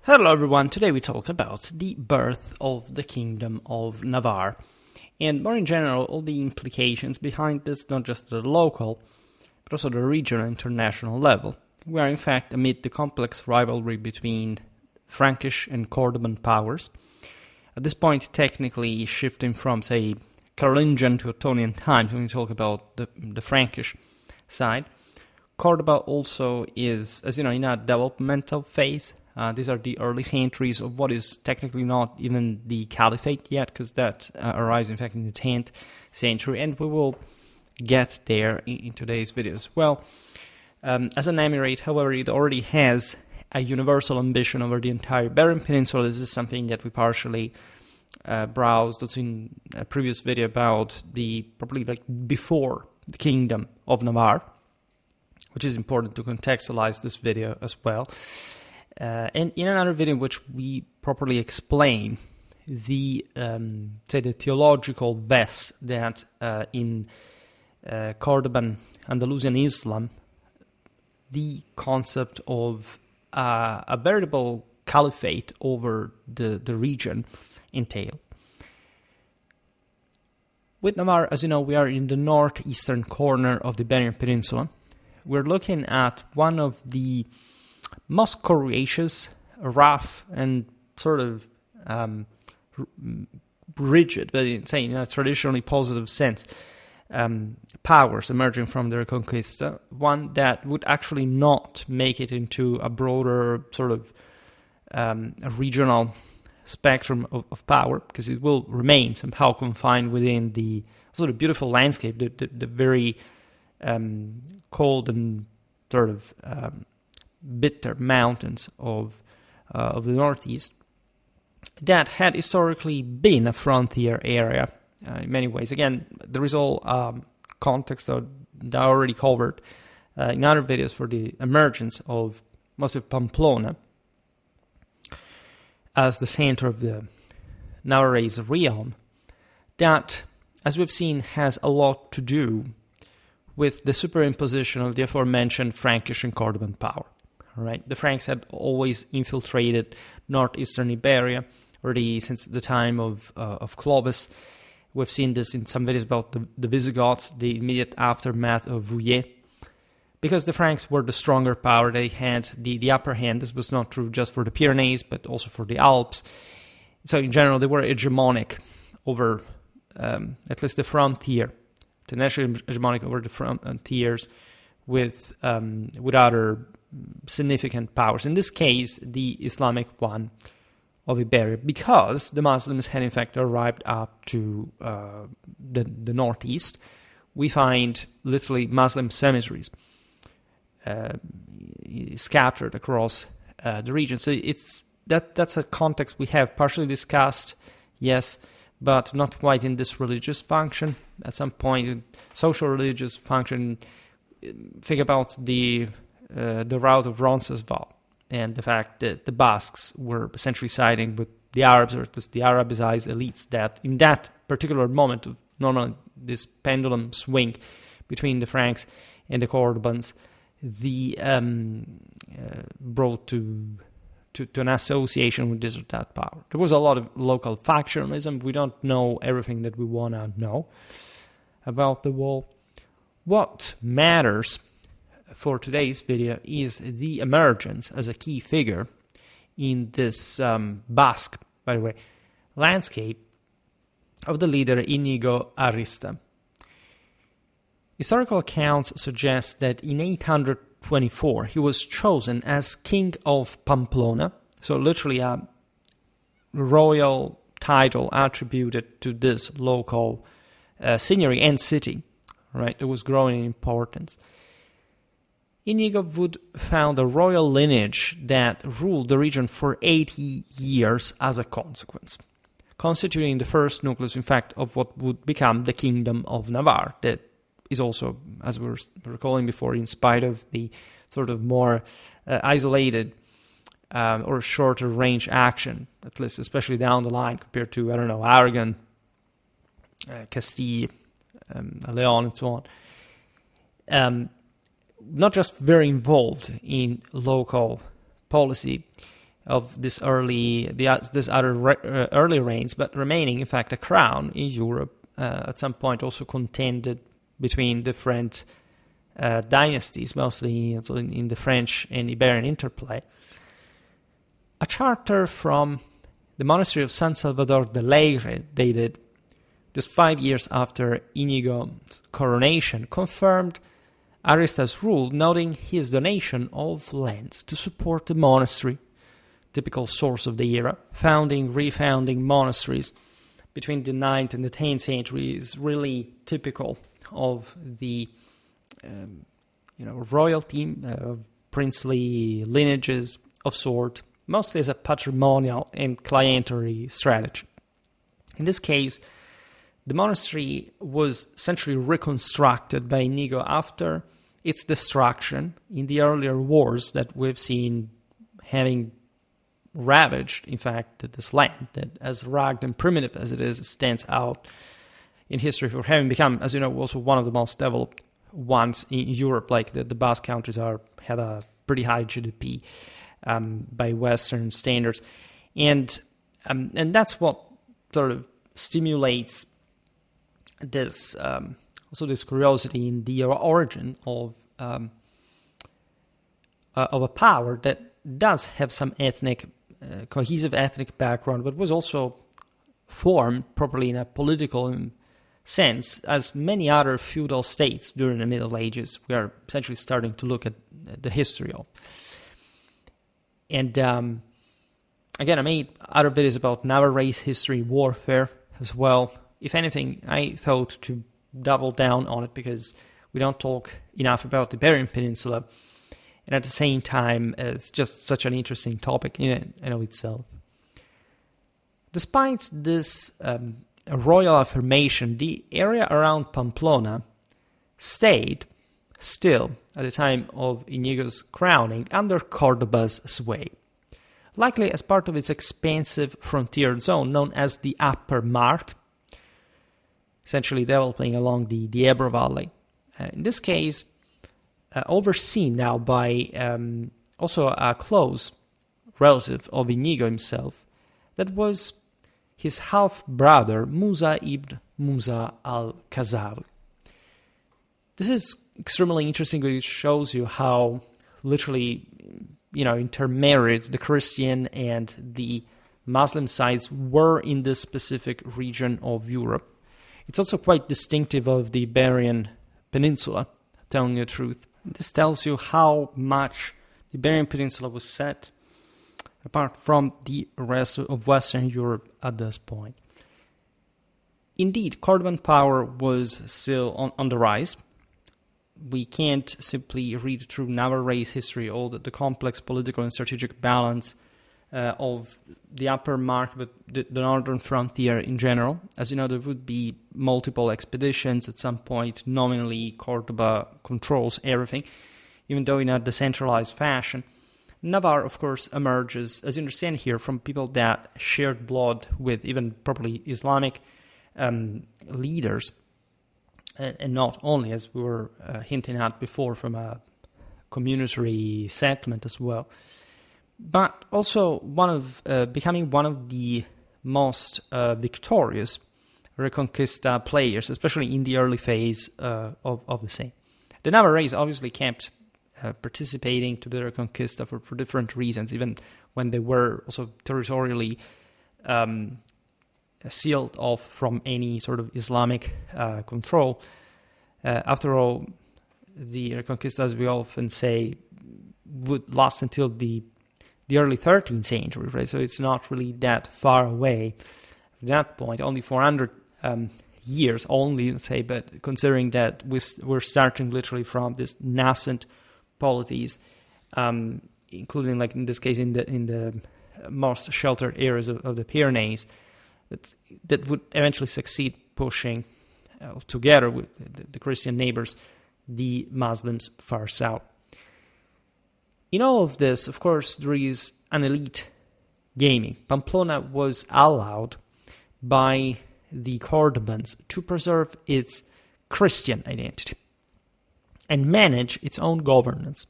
Hello everyone, today we talk about the birth of the Kingdom of Navarre, and more in general, all the implications behind this, not just at the local, but also the regional and international level. We are in fact amid the complex rivalry between Frankish and Cordoban powers, at this point technically shifting from, say, Carolingian to Ottonian times when we talk about the Frankish side. Cordoba also is, as you know, in a developmental phase. These are the early centuries of what is technically not even the Caliphate yet, because that arrives, in fact, in the 10th century, and we will get there in today's videos. Well, as an emirate, however, it already has a universal ambition over the entire Iberian Peninsula. This is something that we partially browsed also in a previous video about probably like before the Kingdom of Navarre, which is important to contextualize this video as well. And in another video in which we properly explain the theological vest that in Cordoban Andalusian Islam, the concept of a veritable caliphate over the region entail. With Navarre, as you know, we are in the northeastern corner of the Iberian Peninsula. We're looking at one of the most courageous, rough, and sort of rigid, but in a traditionally positive sense, powers emerging from the Reconquista, one that would actually not make it into a broader sort of a regional spectrum of power, because it will remain somehow confined within the sort of beautiful landscape, the very cold and sort of bitter mountains of the northeast that had historically been a frontier area in many ways. Again, there is all context that I already covered in other videos for the emergence of most of Pamplona as the center of the Navarrese realm that, as we've seen, has a lot to do with the superimposition of the aforementioned Frankish and Cordoban power. Right, the Franks had always infiltrated northeastern Iberia already since the time of Clovis. We've seen this in some videos about the Visigoths, the immediate aftermath of Rouillé. Because the Franks were the stronger power, they had the upper hand. This was not true just for the Pyrenees, but also for the Alps. So in general, they were hegemonic over at least the frontier, internationally hegemonic over the frontiers with other significant powers, in this case the Islamic one of Iberia, because the Muslims had in fact arrived up to the northeast. We find literally Muslim cemeteries scattered across the region. So that's a context we have partially discussed, yes, but not quite in this religious function. At some point, social religious function, think about the route of Roncesvalles and the fact that the Basques were essentially siding with the Arabs, or at least the Arabized elites, that in that particular moment of normally this pendulum swing between the Franks and the Cordobans, brought to an association with this or that power. There was a lot of local factionalism. We don't know everything that we want to know about the wall. What matters for today's video is the emergence as a key figure in this Basque, by the way, landscape of the leader Íñigo Arista. Historical accounts suggest that in 824 he was chosen as King of Pamplona, so literally a royal title attributed to this local seigneury and city. Right, it was growing in importance. Íñigo would found a royal lineage that ruled the region for 80 years as a consequence, constituting the first nucleus, in fact, of what would become the Kingdom of Navarre, that is also, as we were recalling before, in spite of the sort of more isolated or shorter range action, at least especially down the line compared to, Aragon, Castile, Leon, and so on. Not just very involved in local policy, of this early reigns, but remaining in fact a crown in Europe. At some point also contended between different dynasties, mostly in the French and Iberian interplay. A charter from the monastery of San Salvador de Leyre, dated just 5 years after Íñigo's coronation, confirmed Arista's rule, noting his donation of lands to support the monastery, typical source of the era. Refounding monasteries between the 9th and the 10th century is really typical of the royalty, princely lineages of sort, mostly as a patrimonial and clientery strategy. In this case, the monastery was essentially reconstructed by Íñigo after its destruction in the earlier wars that we've seen having ravaged, in fact, this land that, as rugged and primitive as it is, stands out in history for having become, as you know, also one of the most developed ones in Europe. Like the Basque countries have a pretty high GDP by Western standards, and that's what sort of stimulates this this curiosity in the origin of a power that does have some cohesive ethnic background, but was also formed properly in a political sense, as many other feudal states during the Middle Ages we are essentially starting to look at the history of. And again, I made other videos about Navarrese history, warfare as well. If anything, I thought to double down on it because we don't talk enough about the Iberian Peninsula, and at the same time, it's just such an interesting topic in and of itself. Despite this royal affirmation, the area around Pamplona stayed still at the time of Íñigo's crowning under Cordoba's sway, likely as part of its expansive frontier zone known as the Upper Mark, essentially developing along the Ebro Valley. In this case, overseen now by also a close relative of Íñigo himself, that was his half-brother Musa ibn Musa al-Khazar. This is extremely interesting because it shows you how literally, intermarried the Christian and the Muslim sides were in this specific region of Europe. It's also quite distinctive of the Iberian Peninsula, telling you the truth. This tells you how much the Iberian Peninsula was set apart from the rest of Western Europe at this point. Indeed, Cordoban power was still on the rise. We can't simply read through Navarre's history, all the complex political and strategic balance of the Upper Mark, but the northern frontier in general. As you know, there would be multiple expeditions at some point. Nominally, Cordoba controls everything, even though in a decentralized fashion. Navarre, of course, emerges, as you understand here, from people that shared blood with even probably Islamic leaders, and not only, as we were hinting at before, from a communitary settlement as well, but also becoming one of the most victorious Reconquista players, especially in the early phase of the same. The Navarrese obviously kept participating to the Reconquista for different reasons, even when they were also territorially sealed off from any sort of Islamic control. After all, the Reconquista, as we often say, would last until the early 13th century, right? So it's not really that far away from that point, only 400 years only, let's say, but considering that we're starting literally from this nascent polities, including, like in this case, in the most sheltered areas of the Pyrenees, that would eventually succeed pushing, together with the Christian neighbors, the Muslims far south. In all of this, of course, there is an elite gaming. Pamplona was allowed by the Cordobans to preserve its Christian identity and manage its own governance.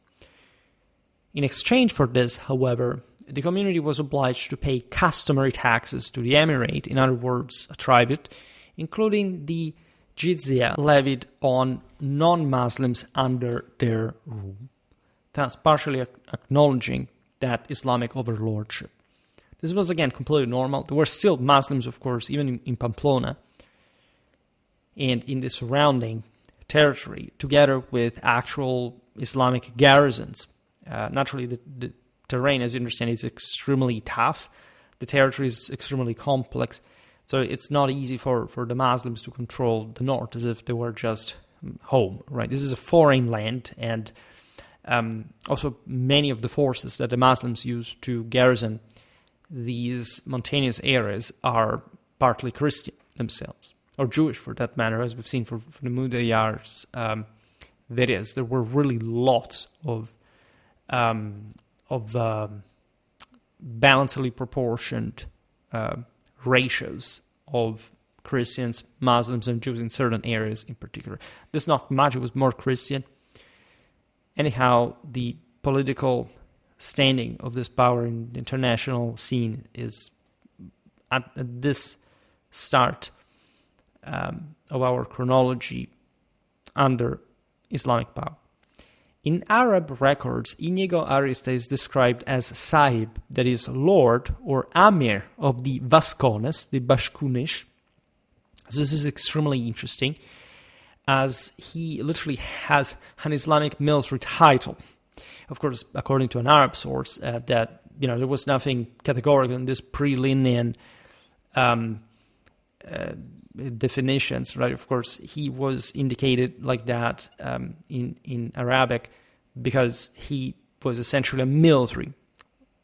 In exchange for this, however, the community was obliged to pay customary taxes to the emirate, in other words, a tribute, including the jizya levied on non-Muslims under their rule, thus partially acknowledging that Islamic overlordship. This was again completely normal. There were still Muslims, of course, even in Pamplona and in the surrounding territory, together with actual Islamic garrisons. Naturally, the terrain, as you understand, is extremely tough. The territory is extremely complex. So it's not easy for the Muslims to control the north as if they were just home, right? This is a foreign land, and also many of the forces that the Muslims use to garrison these mountainous areas are partly Christian themselves, or Jewish for that matter, as we've seen from the Mudayar's videos. There were really lots of balancedly proportioned ratios of Christians, Muslims, and Jews in certain areas in particular. This not much, it was more Christian. Anyhow, the political standing of this power in the international scene is at this start of our chronology under Islamic power. In Arab records, Íñigo Arista is described as Sahib, that is Lord or Amir of the Vascones, the Bashkunish. So this is extremely interesting, as he literally has an Islamic military title. Of course, according to an Arab source, that there was nothing categorical in this pre-Linnean definitions, right? Of course, he was indicated like that in Arabic because he was essentially a military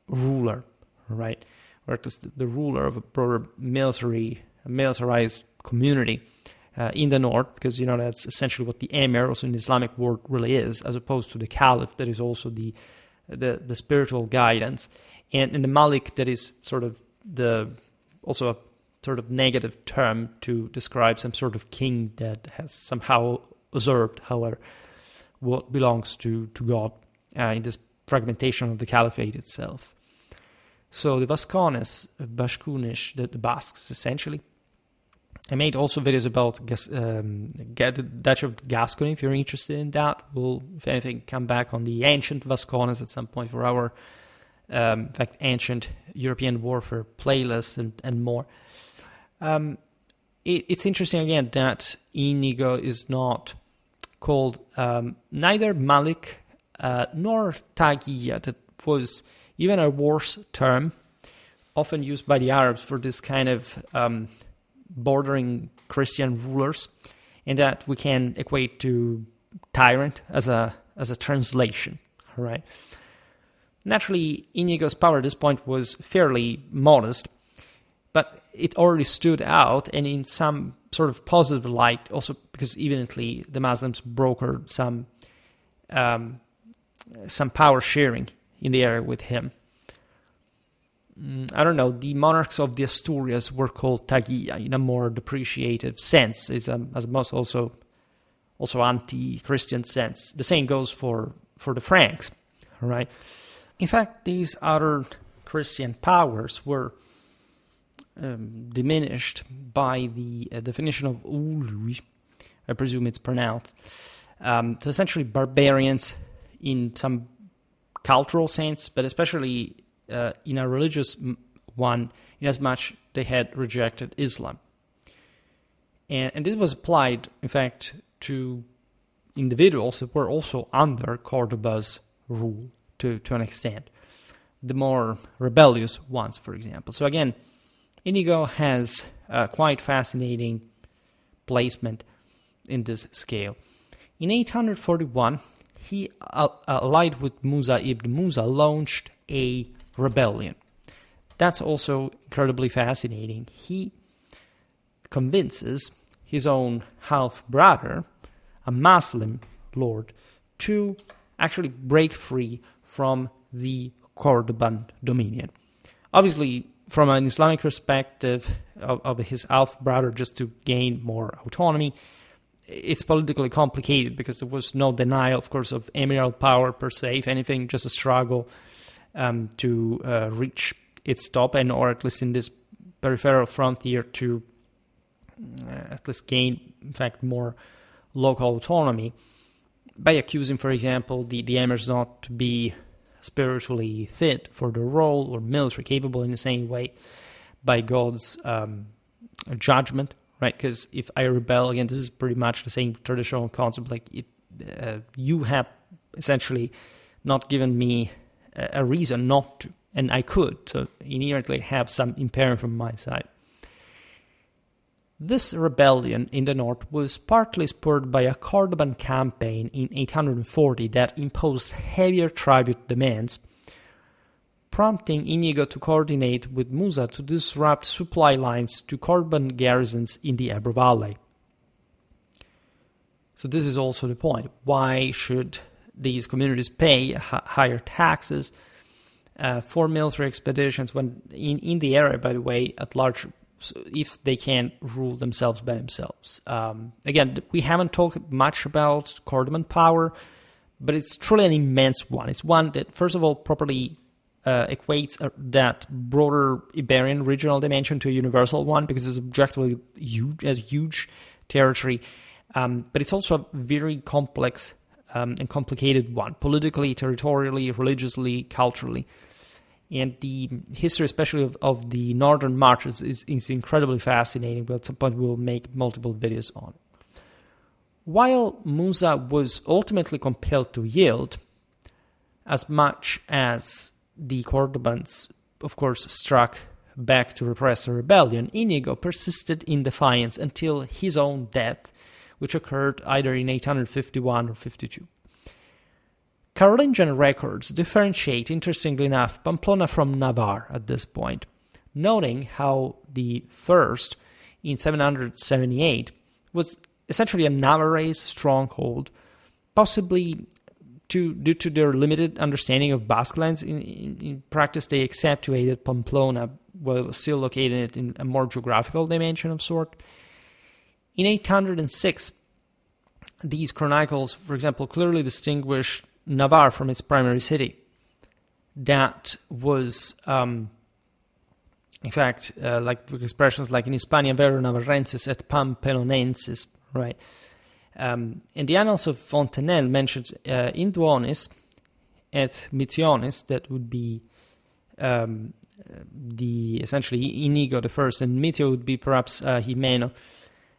ruler, right? Or at least the ruler of a broader militarized community in the north, because that's essentially what the emir, also in the Islamic world, really is, as opposed to the caliph, that is also the spiritual guidance, and the malik, that is sort of also a sort of negative term to describe some sort of king that has somehow usurped, however, what belongs to God in this fragmentation of the caliphate itself. So the Vascones, Bashkunish, the Basques, essentially. I made also videos about the Dutch of Gascony, if you're interested in that. We'll, if anything, come back on the ancient Vascones at some point for our, in fact, ancient European warfare playlist and more. It's interesting, again, that Íñigo is not called neither Malik nor Taghiya. That was even a worse term, often used by the Arabs for this kind of bordering Christian rulers, and that we can equate to tyrant as a translation, right? Naturally, Íñigo's power at this point was fairly modest, but it already stood out, and in some sort of positive light, also because evidently the Muslims brokered some power sharing in the area with him. I don't know, the monarchs of the Asturias were called Taghiya in a more depreciative sense, as most also anti-Christian sense. The same goes for the Franks, right? In fact, these other Christian powers were diminished by the definition of Ulu, I presume it's pronounced. So essentially barbarians in some cultural sense, but especially in a religious one, inasmuch they had rejected Islam. And this was applied, in fact, to individuals that were also under Cordoba's rule to an extent. The more rebellious ones, for example. So again, Íñigo has a quite fascinating placement in this scale. In 841, he, allied with Musa ibn Musa, launched a rebellion. That's also incredibly fascinating. He convinces his own half-brother, a Muslim lord, to actually break free from the Cordoban dominion. Obviously, from an Islamic perspective of his half-brother, just to gain more autonomy, it's politically complicated because there was no denial, of course, of emiral power per se. If anything, just a struggle to reach its top, and or at least in this peripheral frontier to at least gain, in fact, more local autonomy, by accusing, for example, the emirs not to be spiritually fit for the role or military capable in the same way by God's judgment, right? Because if I rebel, again, this is pretty much the same traditional concept, like you have essentially not given me a reason not to, and I could, so inherently have some imperative from my side. This rebellion in the north was partly spurred by a Cordoban campaign in 840 that imposed heavier tribute demands, prompting Íñigo to coordinate with Musa to disrupt supply lines to Cordoban garrisons in the Ebro Valley. So this is also the point. Why should these communities pay higher taxes for military expeditions when in the area, by the way, at large, if they can rule themselves by themselves? Again, we haven't talked much about Cordoban power, but it's truly an immense one. It's one that, first of all, properly equates that broader Iberian regional dimension to a universal one, because it's objectively huge territory, but it's also a very complex and complicated one, politically, territorially, religiously, culturally. And the history, especially of the northern marches, is incredibly fascinating, but at some point we'll make multiple videos on it. While Musa was ultimately compelled to yield, as much as the Cordobans, of course, struck back to repress the rebellion, Íñigo persisted in defiance until his own death, which occurred either in 851 or 52. Carolingian records differentiate, interestingly enough, Pamplona from Navarre at this point, noting how the first, in 778, was essentially a Navarrese stronghold, possibly due to their limited understanding of Basque lands. In practice, they accentuated Pamplona while still locating it in a more geographical dimension of sort. In 806, these chronicles, for example, clearly distinguish Navarre from its primary city. That was, in fact, like with expressions like in Hispania vero Navarrenses et Pampelonenses, right? And the Annals of Fontenelle mentions in Duonis et Mitionis, that would be the essentially Íñigo I, and Mitio would be perhaps Jimeno,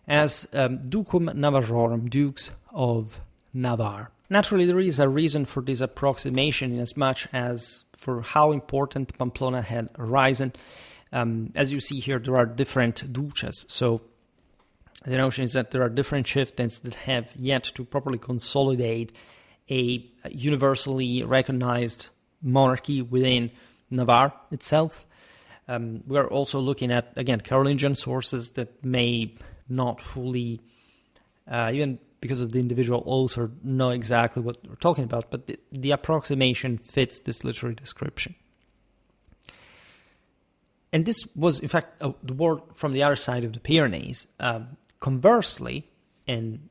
as Ducum Navarrorum, Dukes of Navarre. Naturally, there is a reason for this approximation in as much as for how important Pamplona had arisen. As you see here, there are different duches. So the notion is that there are different chieftains that have yet to properly consolidate a universally recognized monarchy within Navarre itself. We are also looking at, again, Carolingian sources that may not fully, even because of the individual author, know exactly what we're talking about, but the approximation fits this literary description. And this was, in fact, the word from the other side of the Pyrenees. Conversely, and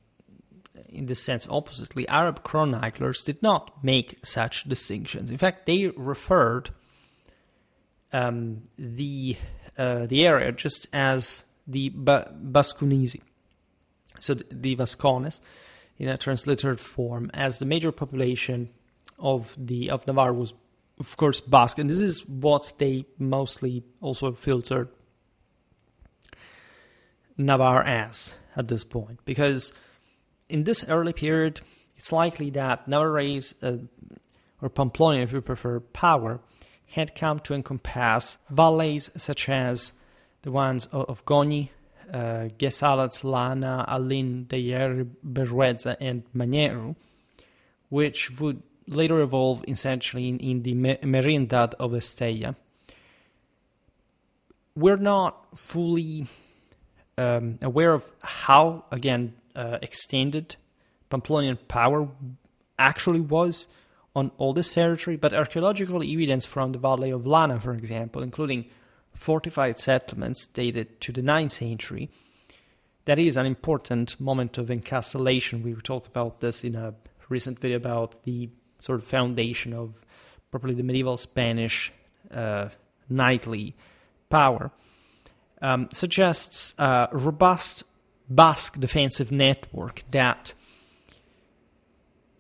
in this sense oppositely, Arab chroniclers did not make such distinctions. In fact, they referred the area just as the Bascunisi, so the Vascones, in a transliterated form, as the major population of Navarre was, of course, Basque, and this is what they mostly also filtered Navarre as at this point, because in this early period, it's likely that Navarrese, or Pamplonian, if you prefer, power had come to encompass valleys such as the ones of Goni, Gesalat, Lana, Alin, Deyer, Berrueza, and Mañero, which would later evolve essentially in the Merindad of Estella. We're not fully aware of how, again, extended Pamplonian power actually was on all this territory, but archaeological evidence from the Valley of Lana, for example, including fortified settlements dated to the 9th century, that is an important moment of encapsulation. We talked about this in a recent video about the sort of foundation of properly the medieval Spanish knightly power, suggests a robust Basque defensive network that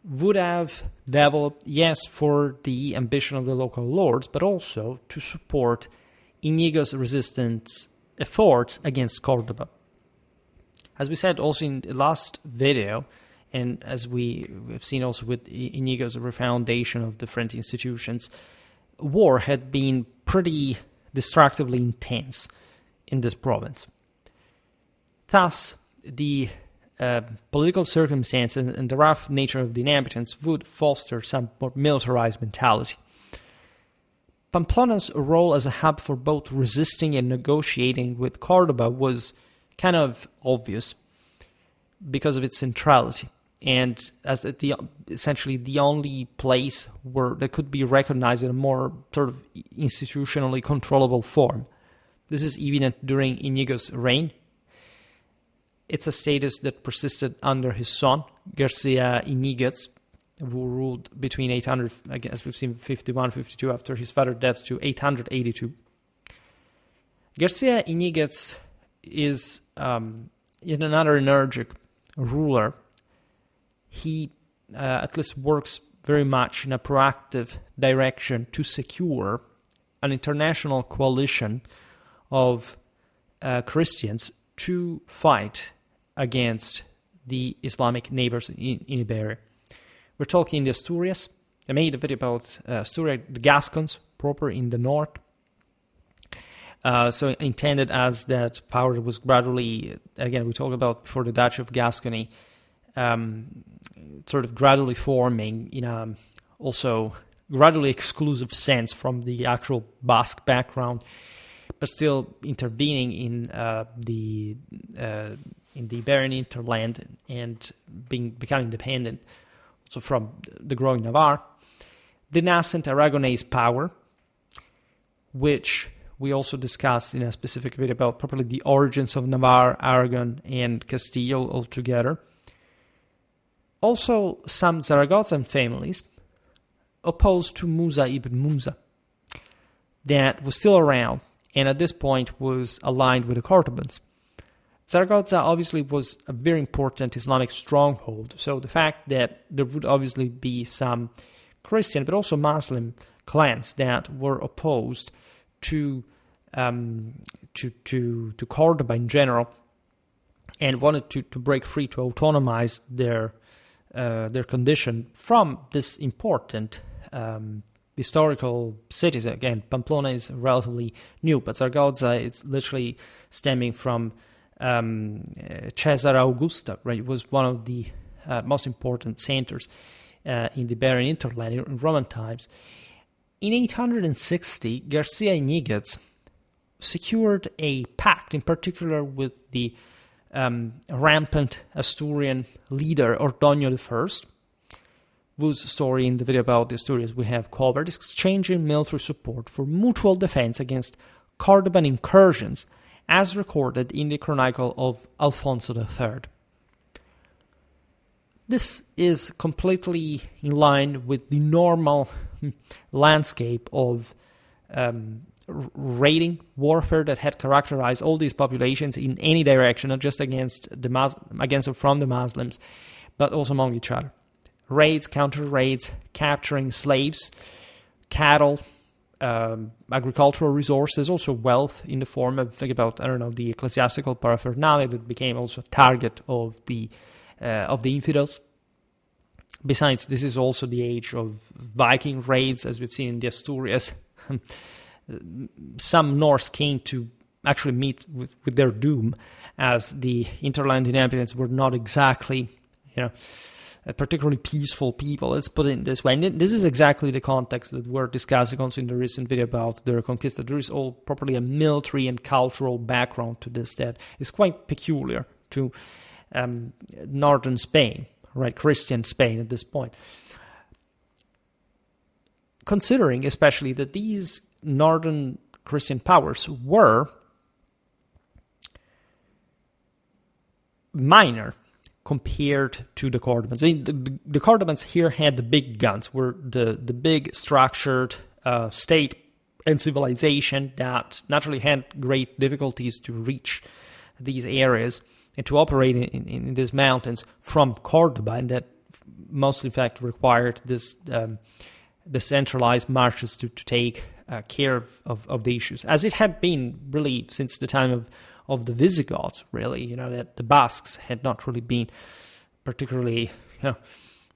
would have developed, yes, for the ambition of the local lords, but also to support Iñigo's resistance efforts against Cordoba. As we said also in the last video, and as we have seen also with Iñigo's refoundation of different institutions, war had been pretty destructively intense in this province. Thus, the political circumstances and the rough nature of the inhabitants would foster some more militarized mentality. Pamplona's role as a hub for both resisting and negotiating with Cordoba was kind of obvious because of its centrality, and as essentially the only place where that could be recognized in a more sort of institutionally controllable form. This is evident during Iñigo's reign. It's a status that persisted under his son, Garcia Iñiguez, who ruled between 800, as we've seen, 51-52 after his father's death to 882. Garcia Iñiguez is yet another energetic ruler. He at least works very much in a proactive direction to secure an international coalition of Christians to fight against the Islamic neighbors in Iberia. We're talking the Asturias. I made a video about Asturias, the Gascons, proper in the north. So intended as that power that was gradually, again, we talked about before the Duchy of Gascony, sort of gradually forming in a also gradually exclusive sense from the actual Basque background, but still intervening in the Iberian hinterland and becoming independent also from the growing Navarre. The nascent Aragonese power, which we also discussed in a specific video about properly the origins of Navarre, Aragon, and Castile altogether. Also, some Zaragozan families opposed to Musa ibn Musa that was still around and at this point was aligned with the Cordobans. Zaragoza obviously was a very important Islamic stronghold, so the fact that there would obviously be some Christian but also Muslim clans that were opposed to Cordoba in general and wanted to break free, to autonomize their condition from this important historical cities. Again, Pamplona is relatively new, but Zaragoza is literally stemming from Cesare Augusta, right? It was one of the most important centers in the Iberian hinterland in Roman times. In 860, Garcia Iñiguez secured a pact, in particular with the rampant Asturian leader Ordoño I, whose story in the video about the Asturias we have covered, exchanging military support for mutual defense against Cordoban incursions, as recorded in the Chronicle of Alfonso III. This is completely in line with the normal landscape of raiding warfare that had characterized all these populations in any direction, not just against or from the Muslims, but also among each other. Raids, counter-raids, capturing slaves, cattle, agricultural resources, also wealth in the form of, think about, the ecclesiastical paraphernalia that became also a target of the infidels. Besides, this is also the age of Viking raids, as we've seen in the Asturias. Some Norse came to actually meet with their doom, as the hinterland inhabitants were not exactly, particularly peaceful people. Let's put it this way. And this is exactly the context that we're discussing also in the recent video about the Reconquista. There is all properly a military and cultural background to this that is quite peculiar to northern Spain, right? Christian Spain at this point. Considering especially that these northern Christian powers were minor compared to the Cordobans. I mean, the Cordobans here had the big guns, were the big structured state and civilization that naturally had great difficulties to reach these areas and to operate in these mountains from Cordoba, and that most, in fact, required this the centralized marches to take care of the issues, as it had been really since the time of the Visigoths, really, that the Basques had not really been particularly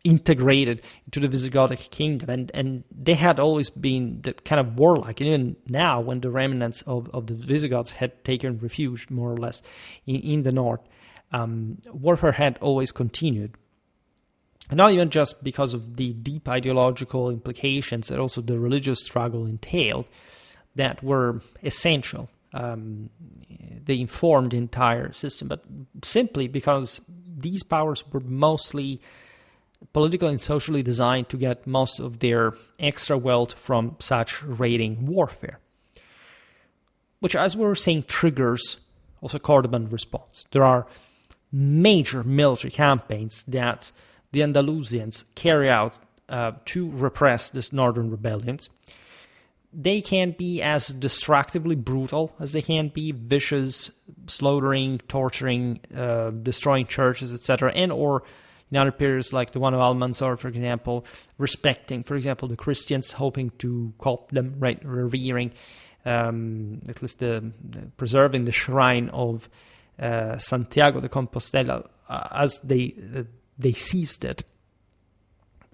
integrated into the Visigothic kingdom, and they had always been that kind of warlike, and even now when the remnants of the Visigoths had taken refuge more or less in the north, warfare had always continued. And not even just because of the deep ideological implications that also the religious struggle entailed that were essential. They informed the entire system, but simply because these powers were mostly politically and socially designed to get most of their extra wealth from such raiding warfare, which, as we were saying, triggers also Cordoban response. There are major military campaigns that the Andalusians carry out to repress these northern rebellions. They can be as destructively brutal as they can be, vicious, slaughtering, torturing, destroying churches, etc., and or in other periods like the one of Almanzor, for example, respecting, for example, the Christians, hoping to cope them, right, revering, at least preserving the shrine of Santiago de Compostela as they seized it.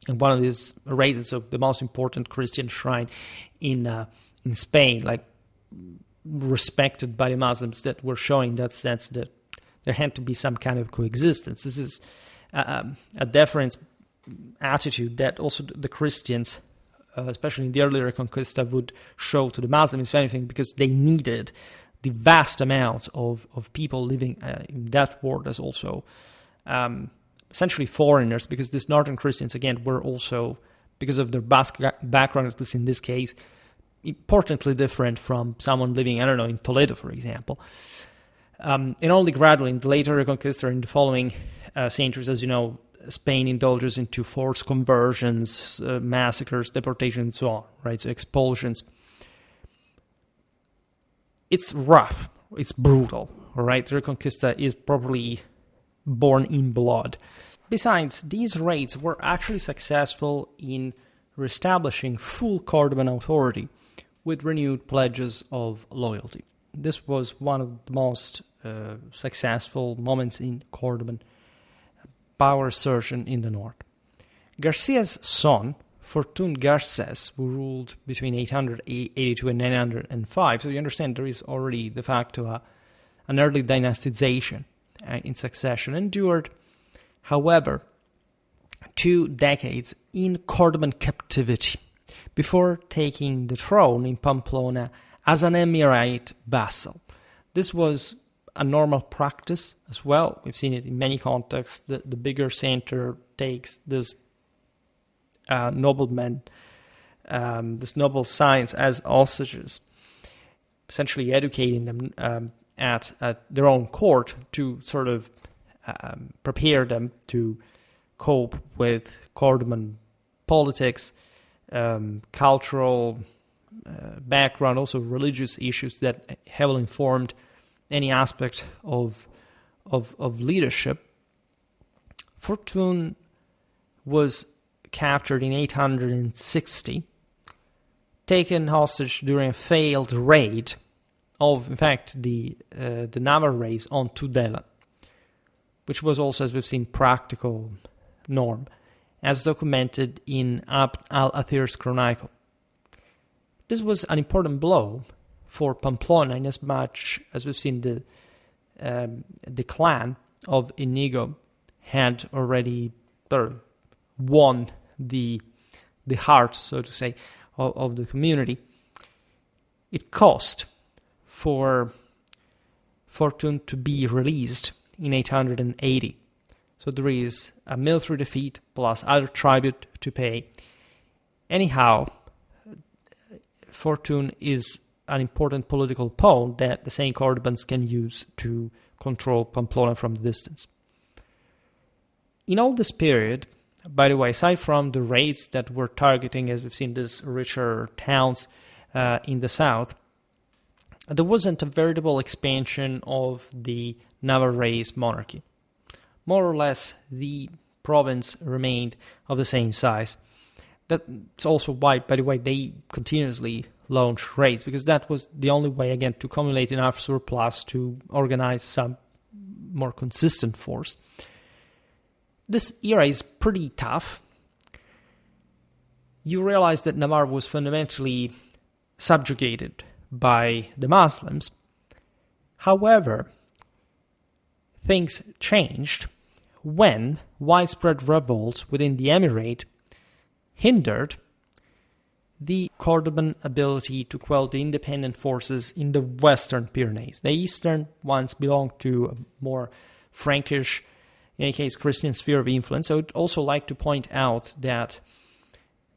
And one of these raids of the most important Christian shrine in Spain, like respected by the Muslims, that were showing that sense that there had to be some kind of coexistence. This is a deference attitude that also the Christians, especially in the early Reconquista, would show to the Muslims, if anything, because they needed the vast amount of people living in that world as also essentially foreigners, because these northern Christians, again, were also, because of their Basque background, at least in this case, importantly different from someone living, I don't know, in Toledo, for example. And only gradually, in the later Reconquista, in the following centuries, as you know, Spain indulges into forced conversions, massacres, deportations, and so on, right? So expulsions. It's rough. It's brutal, all right? The Reconquista is probably born in blood. Besides, these raids were actually successful in reestablishing full Cordoban authority with renewed pledges of loyalty. This was one of the most successful moments in Cordoban power assertion in the north. Garcia's son, Fortun Garces, who ruled between 882 and 905, so you understand there is already de facto an early dynastization in succession, endured, however, 2 decades in Cordoban captivity before taking the throne in Pamplona as an emirate vassal. This was a normal practice as well. We've seen it in many contexts. The bigger center takes this nobleman, this noble science as hostages, essentially educating them at their own court to sort of prepare them to cope with Cordoban politics, cultural background, also religious issues that heavily informed any aspect of leadership. Fortun was captured in 860, taken hostage during a failed raid of, in fact, the Navarre race on Tudela, which was also, as we've seen, practical norm, as documented in al-Athir's Chronicle. This was an important blow for Pamplona, in as much as we've seen the clan of Íñigo had already won the heart, so to say, of the community. It cost for Fortun to be released in 880. So there is a military defeat plus other tribute to pay. Anyhow, Fortun is an important political pawn that the same Cordobans can use to control Pamplona from the distance. in all this period, by the way, aside from the raids that were targeting, as we've seen, these richer towns in the south, there wasn't a veritable expansion of the Navarrese monarchy. More or less, the province remained of the same size. That's also why, by the way, they continuously launched raids, because that was the only way, again, to accumulate enough surplus to organize some more consistent force. This era is pretty tough. You realize that Navarre was fundamentally subjugated by the Muslims. However, things changed when widespread revolt within the emirate hindered the Cordoban ability to quell the independent forces in the western Pyrenees. The eastern ones belonged to a more Frankish, in any case, Christian sphere of influence. So I'd also like to point out that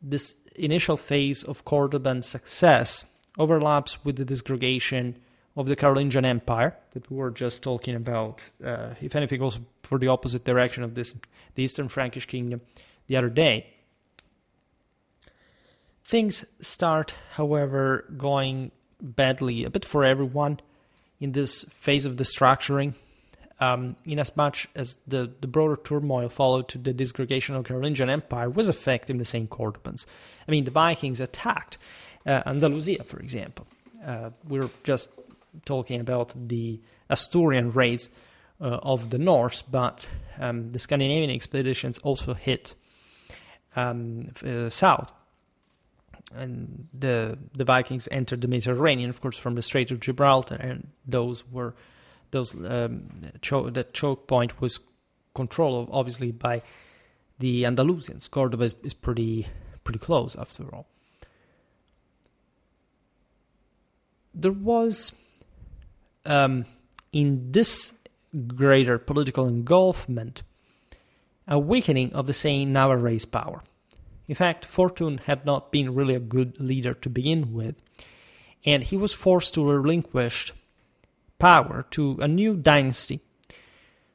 this initial phase of Cordoban success overlaps with the disgregation of the Carolingian Empire that we were just talking about, if anything, also for the opposite direction of this, the Eastern Frankish Kingdom, the other day. Things start, however, going badly, a bit for everyone, in this phase of destructuring, in as much as the broader turmoil followed to the disgregation of the Carolingian Empire was affecting the same Cordobans. I mean, the Vikings attacked Andalusia, for example. We're just talking about the Asturian raids of the Norse, but the Scandinavian expeditions also hit south. And the Vikings entered the Mediterranean, of course, from the Strait of Gibraltar, and that choke point was controlled, obviously, by the Andalusians. Cordoba is pretty close, after all. There was, in this greater political engulfment, a weakening of the same Navarrese power. In fact, Fortune had not been really a good leader to begin with, and he was forced to relinquish power to a new dynasty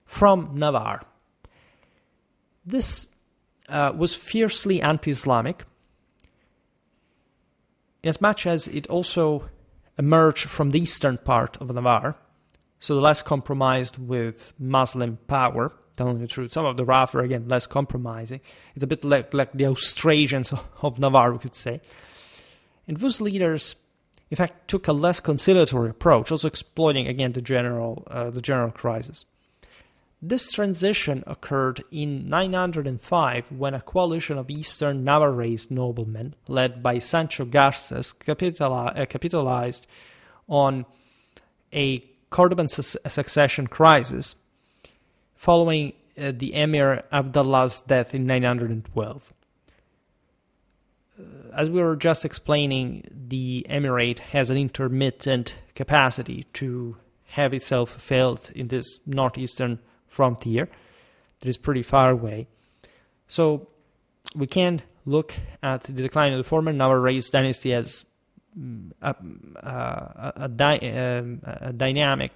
from Navarre. This was fiercely anti-Islamic, as much as it also emerged from the eastern part of Navarre, so less compromised with Muslim power, telling the truth. Some of the rougher, again, less compromising. It's a bit like the Austrasians of Navarre, we could say. And those leaders, in fact, took a less conciliatory approach, also exploiting, again, the general crisis. This transition occurred in 905 when a coalition of eastern Navarrese noblemen, led by Sancho Garces, capitalized on a Cordoban succession crisis following the Emir Abdallah's death in 912. As we were just explaining, the emirate has an intermittent capacity to have itself felt in this northeastern frontier that is pretty far away. So we can look at the decline of the former Navarrese dynasty as a dynamic,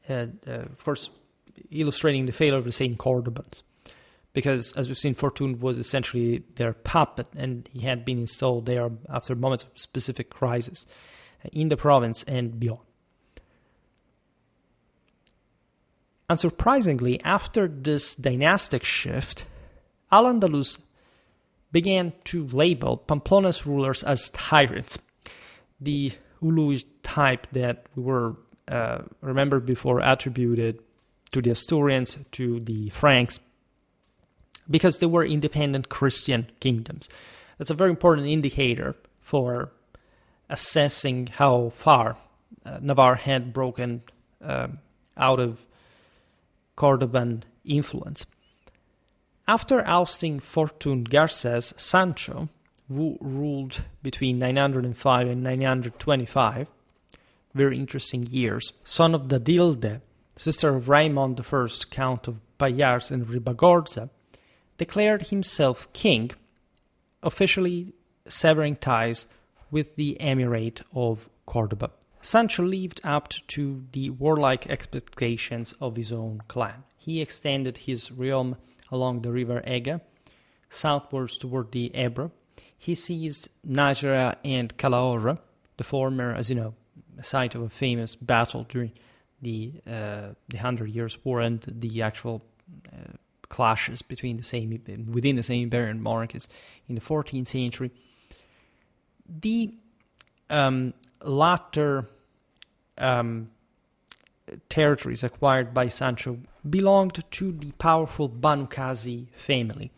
of course, illustrating the failure of the same Cordobans. Because, as we've seen, Fortune was essentially their puppet, and he had been installed there after moments of specific crisis in the province and beyond. Unsurprisingly, after this dynastic shift, Al-Andalus began to label Pamplona's rulers as tyrants. The Ulu type that we were, remembered before, attributed to the Asturians, to the Franks, because they were independent Christian kingdoms. That's a very important indicator for assessing how far Navarre had broken out of Cordoban influence. After ousting Fortune Garces, Sancho, who ruled between 905 and 925, very interesting years, son of Dadilde, sister of Raymond I, Count of Pallars and Ribagorza, declared himself king, officially severing ties with the emirate of Cordoba. Sancho lived up to the warlike expectations of his own clan. He extended his realm along the river Ega, southwards toward the Ebro. He seized Najera and Calahorra, the former, as you know, a site of a famous battle during the 100 Years' War and the actual clashes within the same Iberian monarchies in the 14th century. The latter territories acquired by Sancho belonged to the powerful Banu Qazi family,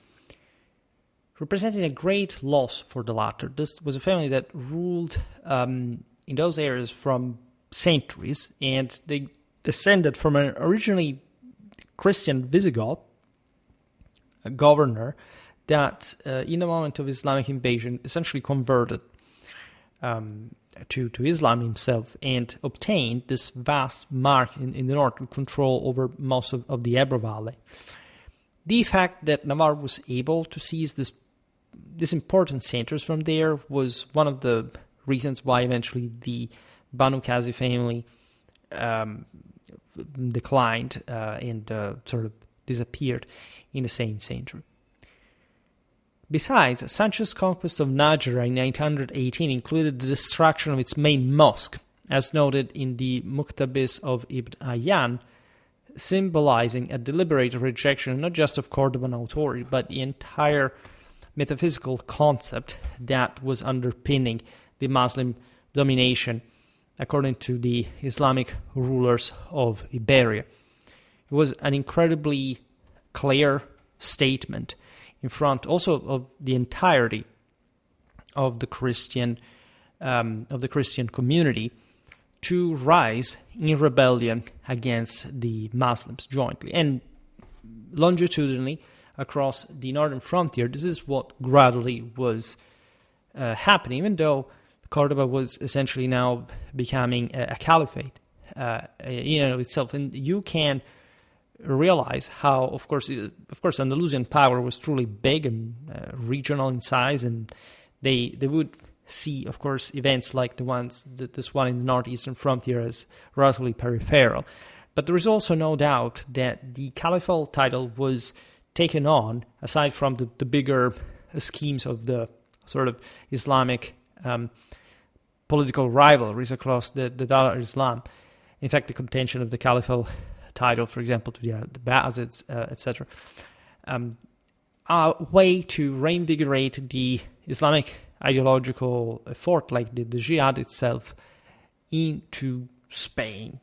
representing a great loss for the latter. This was a family that ruled in those areas from centuries, and they descended from an originally Christian Visigoth, a governor that in the moment of Islamic invasion essentially converted to Islam himself and obtained this vast mark in the north with control over most of the Ebro Valley. The fact that Navarre was able to seize these important centers from there was one of the reasons why eventually the Banu Qazi family declined and sort of disappeared in the same century. Besides, Sancho's conquest of Najera in 918 included the destruction of its main mosque, as noted in the Muktabis of Ibn Ayyan, symbolizing a deliberate rejection not just of Cordoban authority, but the entire metaphysical concept that was underpinning the Muslim domination according to the Islamic rulers of Iberia. It was an incredibly clear statement in front also of the entirety of the Christian community to rise in rebellion against the Muslims jointly and longitudinally across the northern frontier. This is what gradually was happening, even though Cordoba was essentially now becoming a caliphate itself, and you can realize how, of course, Andalusian power was truly big and regional in size, and they would see, of course, events like this one in the northeastern frontier as relatively peripheral. But there is also no doubt that the Califal title was taken on, aside from the bigger schemes of the sort of Islamic political rivalries across the Dar al-Islam. In fact, the contention of the Califal title, for example, to the Ba'azids, etc., a way to reinvigorate the Islamic ideological effort, like the jihad itself, into Spain.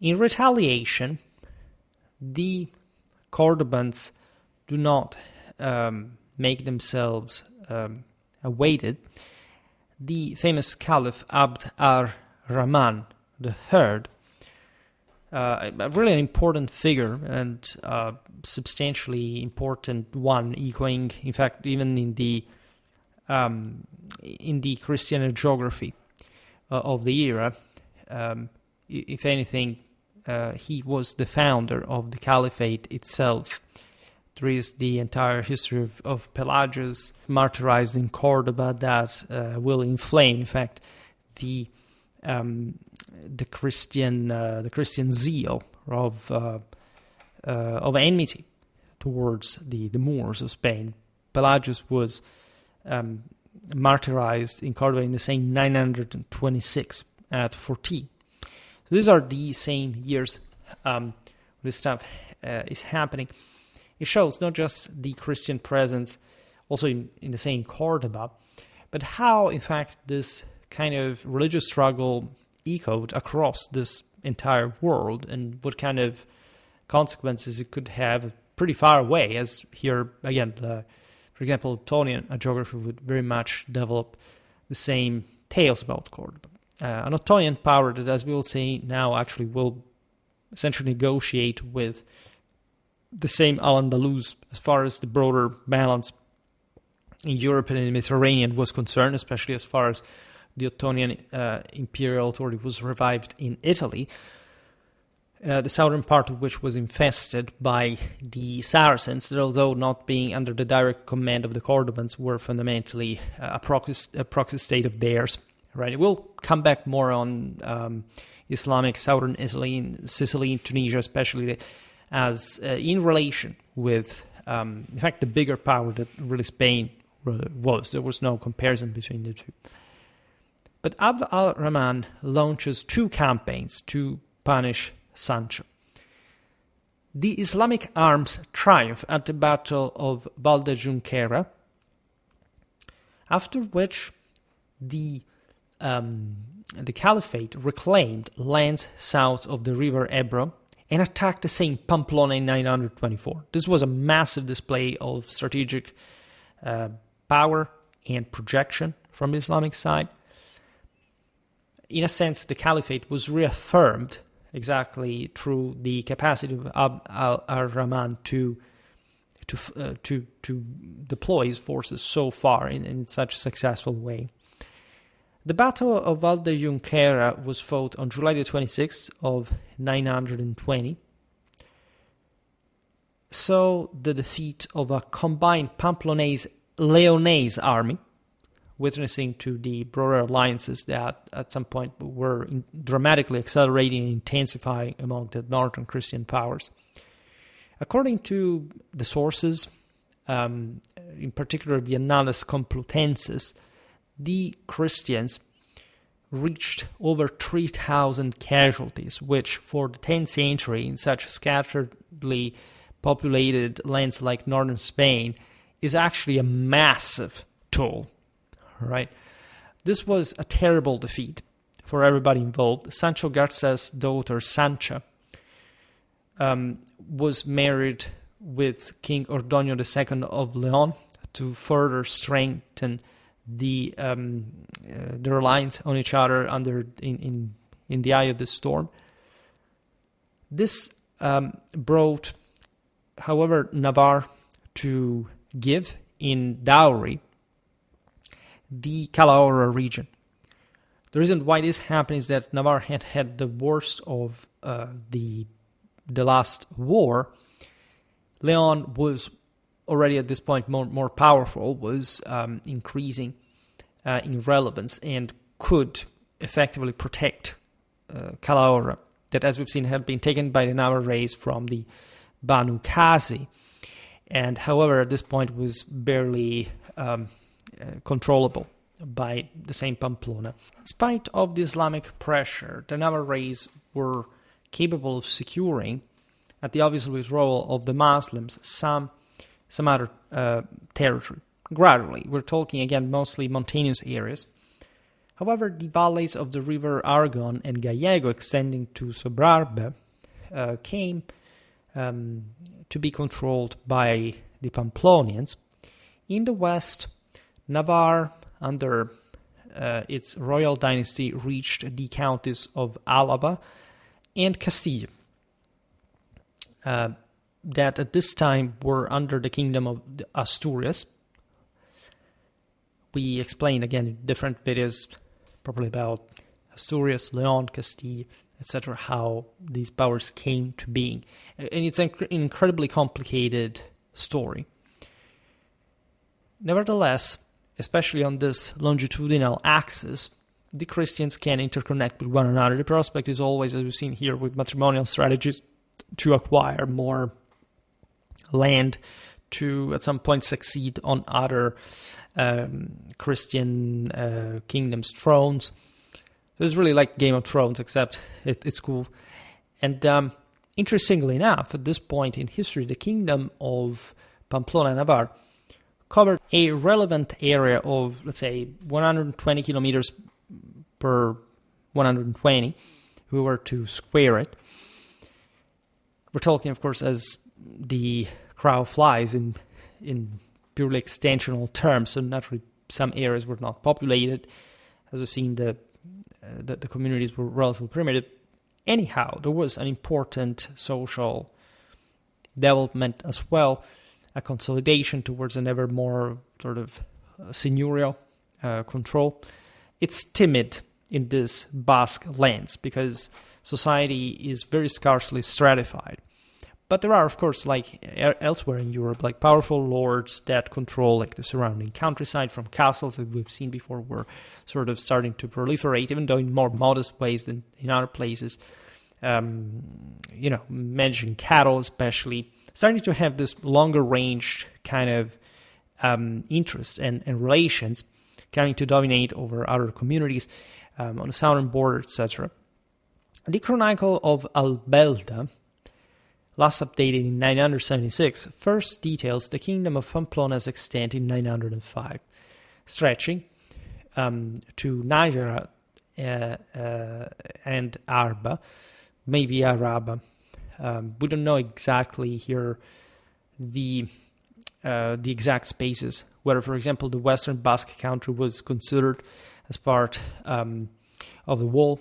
In retaliation, the Cordobans do not make themselves awaited. The famous Caliph Abd-ar-Rahman III, really an important figure and substantially important one, echoing, in fact, even in the Christian geography of the era. If anything, he was the founder of the caliphate itself. There is the entire history of Pelagius martyrized in Cordoba that will inflame, in fact, the Christian zeal of enmity towards the Moors of Spain. Pelagius was martyrized in Cordoba in the same 926 at 14. So these are the same years this stuff is happening. It shows not just the Christian presence also in the same Cordoba, but how, in fact, this kind of religious struggle echoed across this entire world and what kind of consequences it could have pretty far away, as here, again, for example, Ottonian geography would very much develop the same tales about Cordoba. An Ottonian power that, as we will see now, actually will essentially negotiate with the same Al-Andalus as far as the broader balance in Europe and in the Mediterranean was concerned, especially as far as the Ottonian imperial authority was revived in Italy, the southern part of which was infested by the Saracens, that although not being under the direct command of the Cordobans, were fundamentally a proxy state of theirs. Right? We'll come back more on Islamic southern Italy, and Sicily, and Tunisia, especially as in relation with, in fact, the bigger power that really Spain was. There was no comparison between the two. But Abd-ar-Rahman launches 2 campaigns to punish Sancho. The Islamic arms triumph at the Battle of Valdejunquera, after which the Caliphate reclaimed lands south of the river Ebro and attacked the same Pamplona in 924. This was a massive display of strategic power and projection from the Islamic side. In a sense, the Caliphate was reaffirmed exactly through the capacity of Abd-ar-Rahman to deploy his forces so far in such a successful way. The Battle of Valdejunquera was fought on July the 26th of 920. So the defeat of a combined Pamplonese-Leonese army, witnessing to the broader alliances that at some point were dramatically accelerating and intensifying among the northern Christian powers. According to the sources, in particular the Annales Complutenses, the Christians reached over 3,000 casualties, which for the 10th century in such scatteredly populated lands like northern Spain is actually a massive toll. Right, this was a terrible defeat for everybody involved. Sancho Garces' daughter Sancha was married with King Ordoño II of Leon to further strengthen their reliance on each other in the eye of the storm. This brought, however, Navarre to give in dowry the Calahorra region. The reason why this happened is that Navarre had the worst of the last war. Leon was already at this point more powerful, was increasing in relevance, and could effectively protect Calahorra, that, as we've seen, had been taken by the Navarrese from the Banu Qazi, and however at this point was barely controllable by the same Pamplona. In spite of the Islamic pressure, the Navarrese were capable of securing, at the obvious withdrawal of the Muslims, some other territory. Gradually, we're talking again mostly mountainous areas. However, the valleys of the river Argon and Gallego extending to Sobrarbe came to be controlled by the Pamplonians. In the west, Navarre, under its royal dynasty, reached the counties of Álava and Castile, that at this time were under the Kingdom of Asturias. We explained again in different videos, probably about Asturias, Leon, Castile, etc., how these powers came to being. And it's an incredibly complicated story. Nevertheless, especially on this longitudinal axis, the Christians can interconnect with one another. The prospect is always, as we've seen here with matrimonial strategies, to acquire more land, to at some point succeed on other Christian kingdoms' thrones. So it's really like Game of Thrones, except it's cool. And interestingly enough, at this point in history, the kingdom of Pamplona and Navarre covered a relevant area of, let's say, 120 kilometers per 120, if we were to square it. We're talking, of course, as the crow flies in purely extensional terms, so naturally some areas were not populated. As we've seen, the communities were relatively primitive. Anyhow, there was an important social development as well, a consolidation towards an ever more sort of seigneurial control. It's timid in this Basque lands because society is very scarcely stratified. But there are, of course, like elsewhere in Europe, like powerful lords that control like the surrounding countryside, from castles that we've seen before were sort of starting to proliferate, even though in more modest ways than in other places. managing cattle especially, starting to have this longer range kind of interest and relations, coming to dominate over other communities on the southern border, etc. The Chronicle of Albelda, last updated in 976, first details the kingdom of Pamplona's extent in 905, stretching to Niger and Arba, maybe Araba. We don't know exactly here the exact spaces, whether, for example, the western Basque country was considered as part of the wall.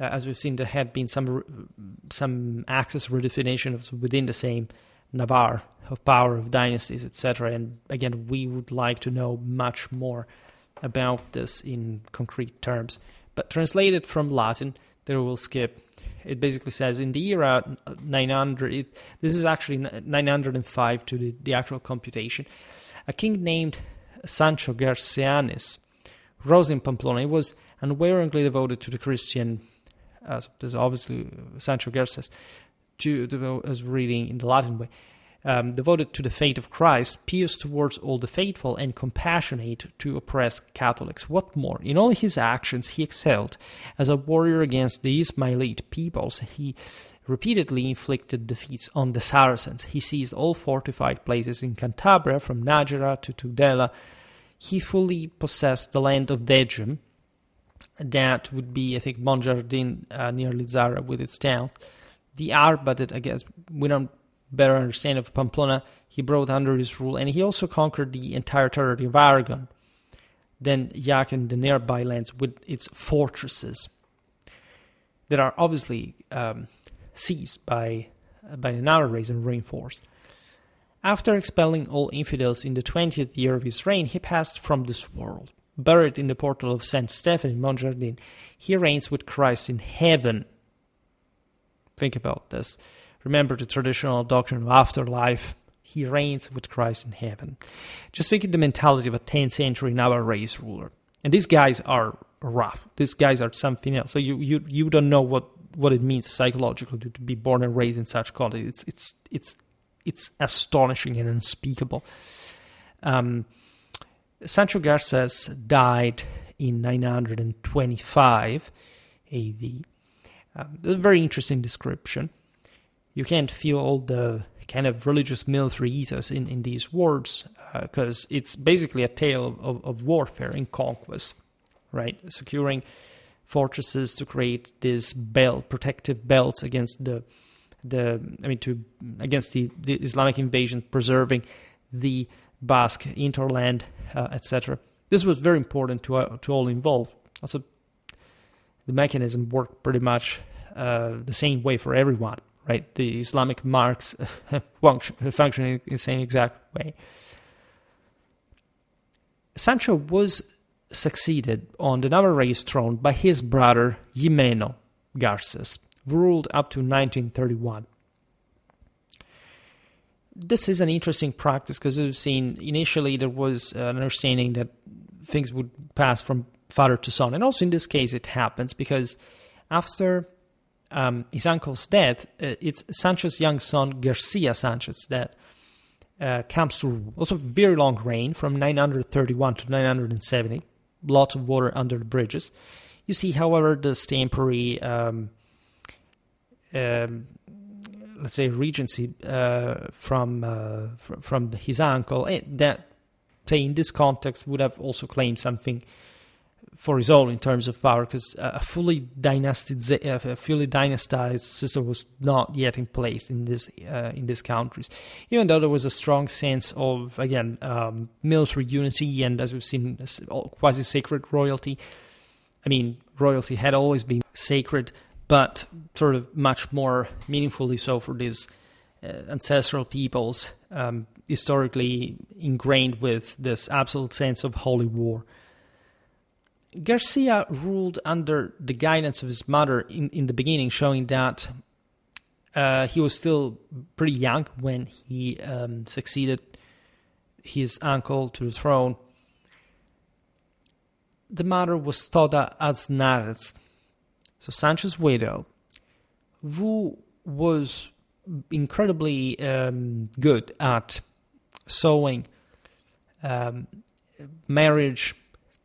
As we've seen, there had been some access redefinition within the same Navarre of power of dynasties, etc. And again, we would like to know much more about this in concrete terms. But translated from Latin, there we'll skip. It basically says in the era 900, this is actually 905 to the actual computation, a king named Sancho Garces rose in Pamplona. He was unwaveringly devoted to the Christian, there's obviously Sancho Garces, as reading in the Latin way, devoted to the faith of Christ, pious towards all the faithful, and compassionate to oppressed Catholics. What more, in all his actions he excelled. As a warrior against the Ismailite peoples, he repeatedly inflicted defeats on the Saracens. He seized all fortified places in Cantabria, from Nájera to Tudela. He fully possessed the land of Degem, that would be, I think, Monjardin near Lizarra with its town. The Arba, that I guess we don't better understand of Pamplona, he brought under his rule, and he also conquered the entire territory of Aragon, then Yak and the nearby lands with its fortresses that are obviously seized by the Navarrese and reinforced. After expelling all infidels in the 20th year of his reign, he passed from this world. Buried in the portal of Saint Stephen in Montjardin, he reigns with Christ in heaven. Think about this. Remember the traditional doctrine of afterlife. He reigns with Christ in heaven. Just think of the mentality of a 10th century Navarrese ruler. And these guys are rough. These guys are something else. So you don't know what it means psychologically to be born and raised in such context. It's astonishing and unspeakable. Sancho Garces died in 925 AD. That's a very interesting description. You can't feel all the kind of religious military ethos in these words, because it's basically a tale of warfare and conquest, right? Securing fortresses to create this protective belts against against the Islamic invasion, preserving the Basque hinterland, etc. This was very important to all involved. Also, the mechanism worked pretty much the same way for everyone, right? The Islamic marks function in the same exact way. Sancho was succeeded on the Navarrese throne by his brother Jimeno Garces, who ruled up to 1931. This is an interesting practice because we've seen initially there was an understanding that things would pass from father to son. And also in this case it happens because after his uncle's death, it's Sancho's young son Garcia Sanchez that comes to rule. Also very long reign from 931 to 970. Lots of water under the bridges. You see, however, this temporary let's say regency from his uncle, that, say, in this context would have also claimed something for his own in terms of power, because a fully dynastized system was not yet in place in these countries. Even though there was a strong sense of, again, military unity and, as we've seen, quasi-sacred royalty. I mean, royalty had always been sacred, but sort of much more meaningfully so for these ancestral peoples, historically ingrained with this absolute sense of holy war. Garcia ruled under the guidance of his mother in the beginning, showing that he was still pretty young when he succeeded his uncle to the throne. The mother was Toda Aznarez, so Sancho's widow, who was incredibly good at sowing marriage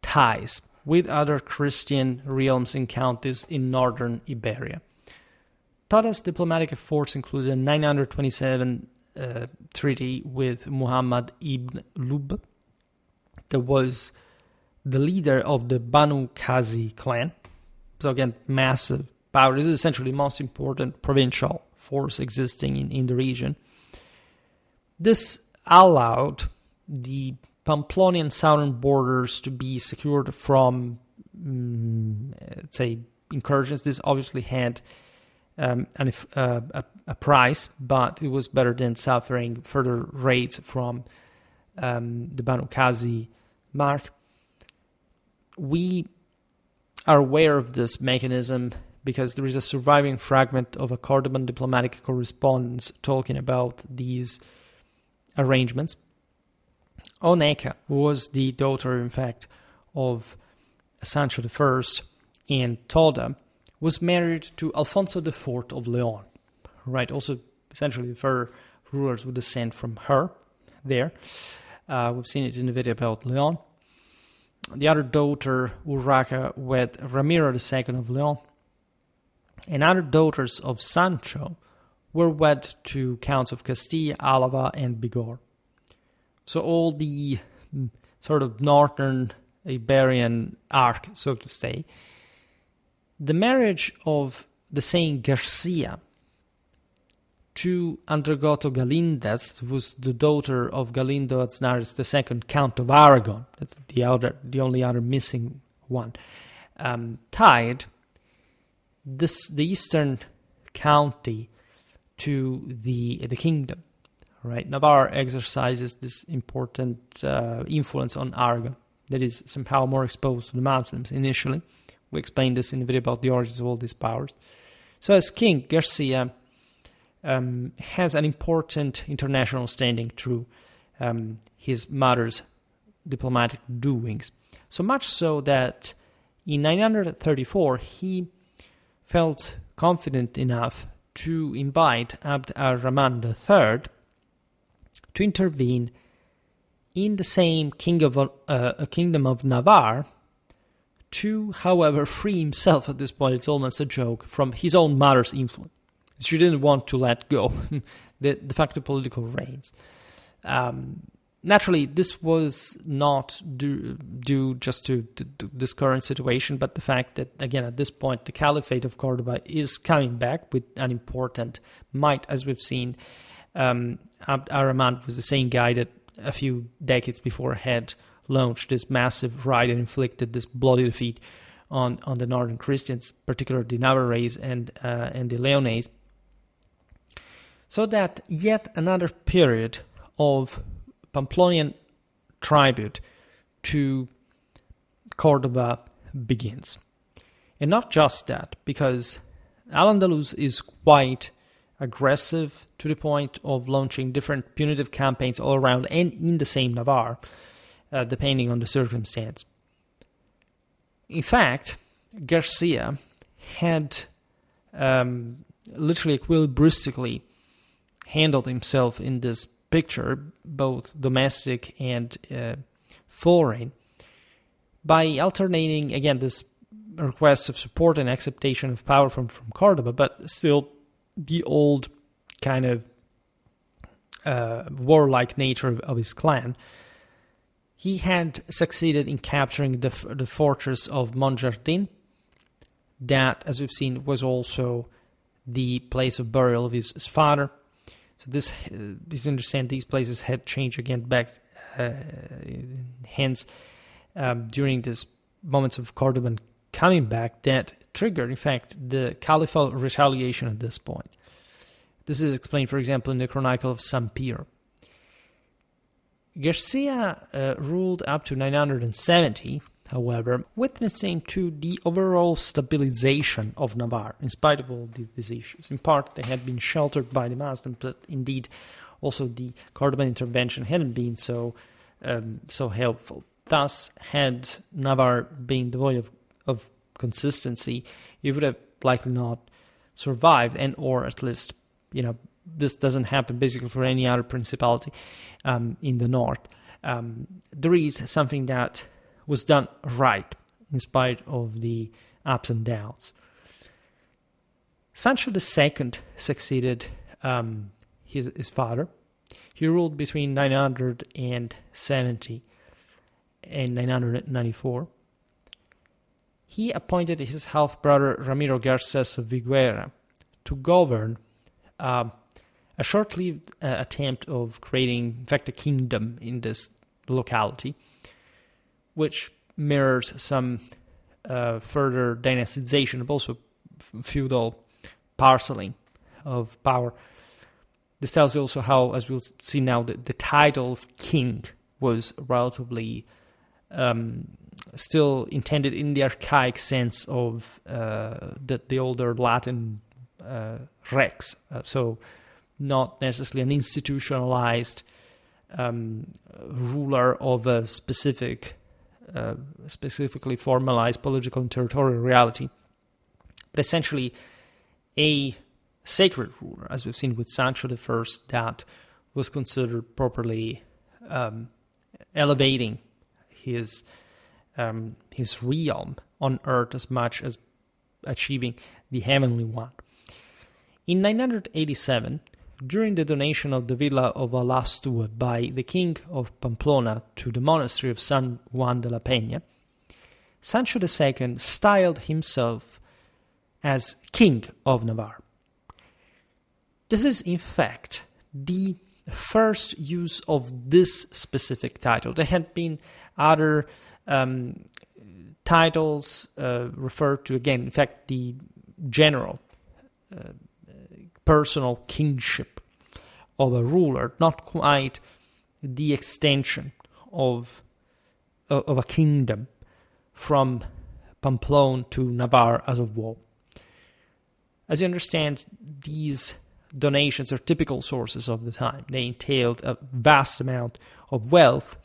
ties with other Christian realms and counties in northern Iberia. Tada's diplomatic efforts included a 927 treaty with Muhammad ibn Lub, that was the leader of the Banu Qazi clan. So again, massive power. This is essentially the most important provincial force existing in the region. This allowed the Pamplonian southern borders to be secured from, say, incursions. This obviously had a price, but it was better than suffering further raids from the Banu Qazi mark. We are aware of this mechanism because there is a surviving fragment of a Cordoban diplomatic correspondence talking about these arrangements. Oneka was the daughter, in fact, of Sancho I, and Toda was married to Alfonso IV of Leon, right? Also, essentially, the further rulers would descend from her there. We've seen it in the video about Leon. The other daughter, Urraca, wed Ramiro II of Leon, and other daughters of Sancho were wed to counts of Castilla, Alava, and Bigorre. So all the sort of northern Iberian arc, so to say. The marriage of the Saint Garcia to Andregoto Galindez, who was the daughter of Galindo Aznares II, Count of Aragon, that's the only other missing one, tied the eastern county to the kingdom. Right, Navarre exercises this important influence on Aragon that is somehow more exposed to the Muslims initially. We explained this in the video about the origins of all these powers. So as king, Garcia has an important international standing through his mother's diplomatic doings. So much so that in 934 he felt confident enough to invite Abd-ar-Rahman III to intervene in the same Kingdom of Navarre to, however, free himself at this point, it's almost a joke, from his own mother's influence. She didn't want to let go the de facto political reins. Naturally, this was not due just to this current situation, but the fact that, again, at this point, the Caliphate of Cordoba is coming back with an important might, as we've seen. Abd-ar-Rahman was the same guy that a few decades before had launched this massive raid and inflicted this bloody defeat on the northern Christians, particularly the Navarrese and the Leonese. So that yet another period of Pamplonian tribute to Cordoba begins. And not just that, because Al-Andalus is quite aggressive to the point of launching different punitive campaigns all around and in the same Navarre, depending on the circumstance. In fact, Garcia had literally equilibristically handled himself in this picture, both domestic and foreign, by alternating, again, this request of support and acceptation of power from Cordoba, but still the old kind of warlike nature of his clan. He had succeeded in capturing the fortress of Montjardin, that, as we've seen, was also the place of burial of his father. So this understand these places had changed again back, hence, during these moments of Cordoban coming back, that triggered, in fact, the Califal retaliation at this point. This is explained, for example, in the Chronicle of Sampere. Garcia ruled up to 970, however, witnessing to the overall stabilization of Navarre, in spite of all these issues. In part, they had been sheltered by the Muslims, but indeed, also the Cordoban intervention hadn't been so helpful. Thus, had Navarre been devoid of consistency, it would have likely not survived, and or at least, this doesn't happen basically for any other principality in the north. There is something that was done right in spite of the ups and downs. Sancho II succeeded his father. He ruled between 970 and 994. He appointed his half-brother Ramiro Garces of Viguera to govern a short-lived attempt of creating, in fact, a kingdom in this locality, which mirrors some further dynasticization, but also feudal parceling of power. This tells you also how, as we'll see now, the title of king was relatively still intended in the archaic sense of the older Latin rex, so not necessarily an institutionalized ruler of a specifically formalized political and territorial reality, but essentially a sacred ruler, as we've seen with Sancho I, that was considered properly elevating his realm on earth as much as achieving the heavenly one. In 987, during the donation of the villa of al-Athir by the king of Pamplona to the monastery of San Juan de la Peña, Sancho II styled himself as King of Navarre. This is, in fact, the first use of this specific title. There had been other titles referred to, again, in fact, the general personal kingship of a ruler, not quite the extension of a kingdom from Pamplona to Navarre as a whole. As you understand, these donations are typical sources of the time. They entailed a vast amount of wealth.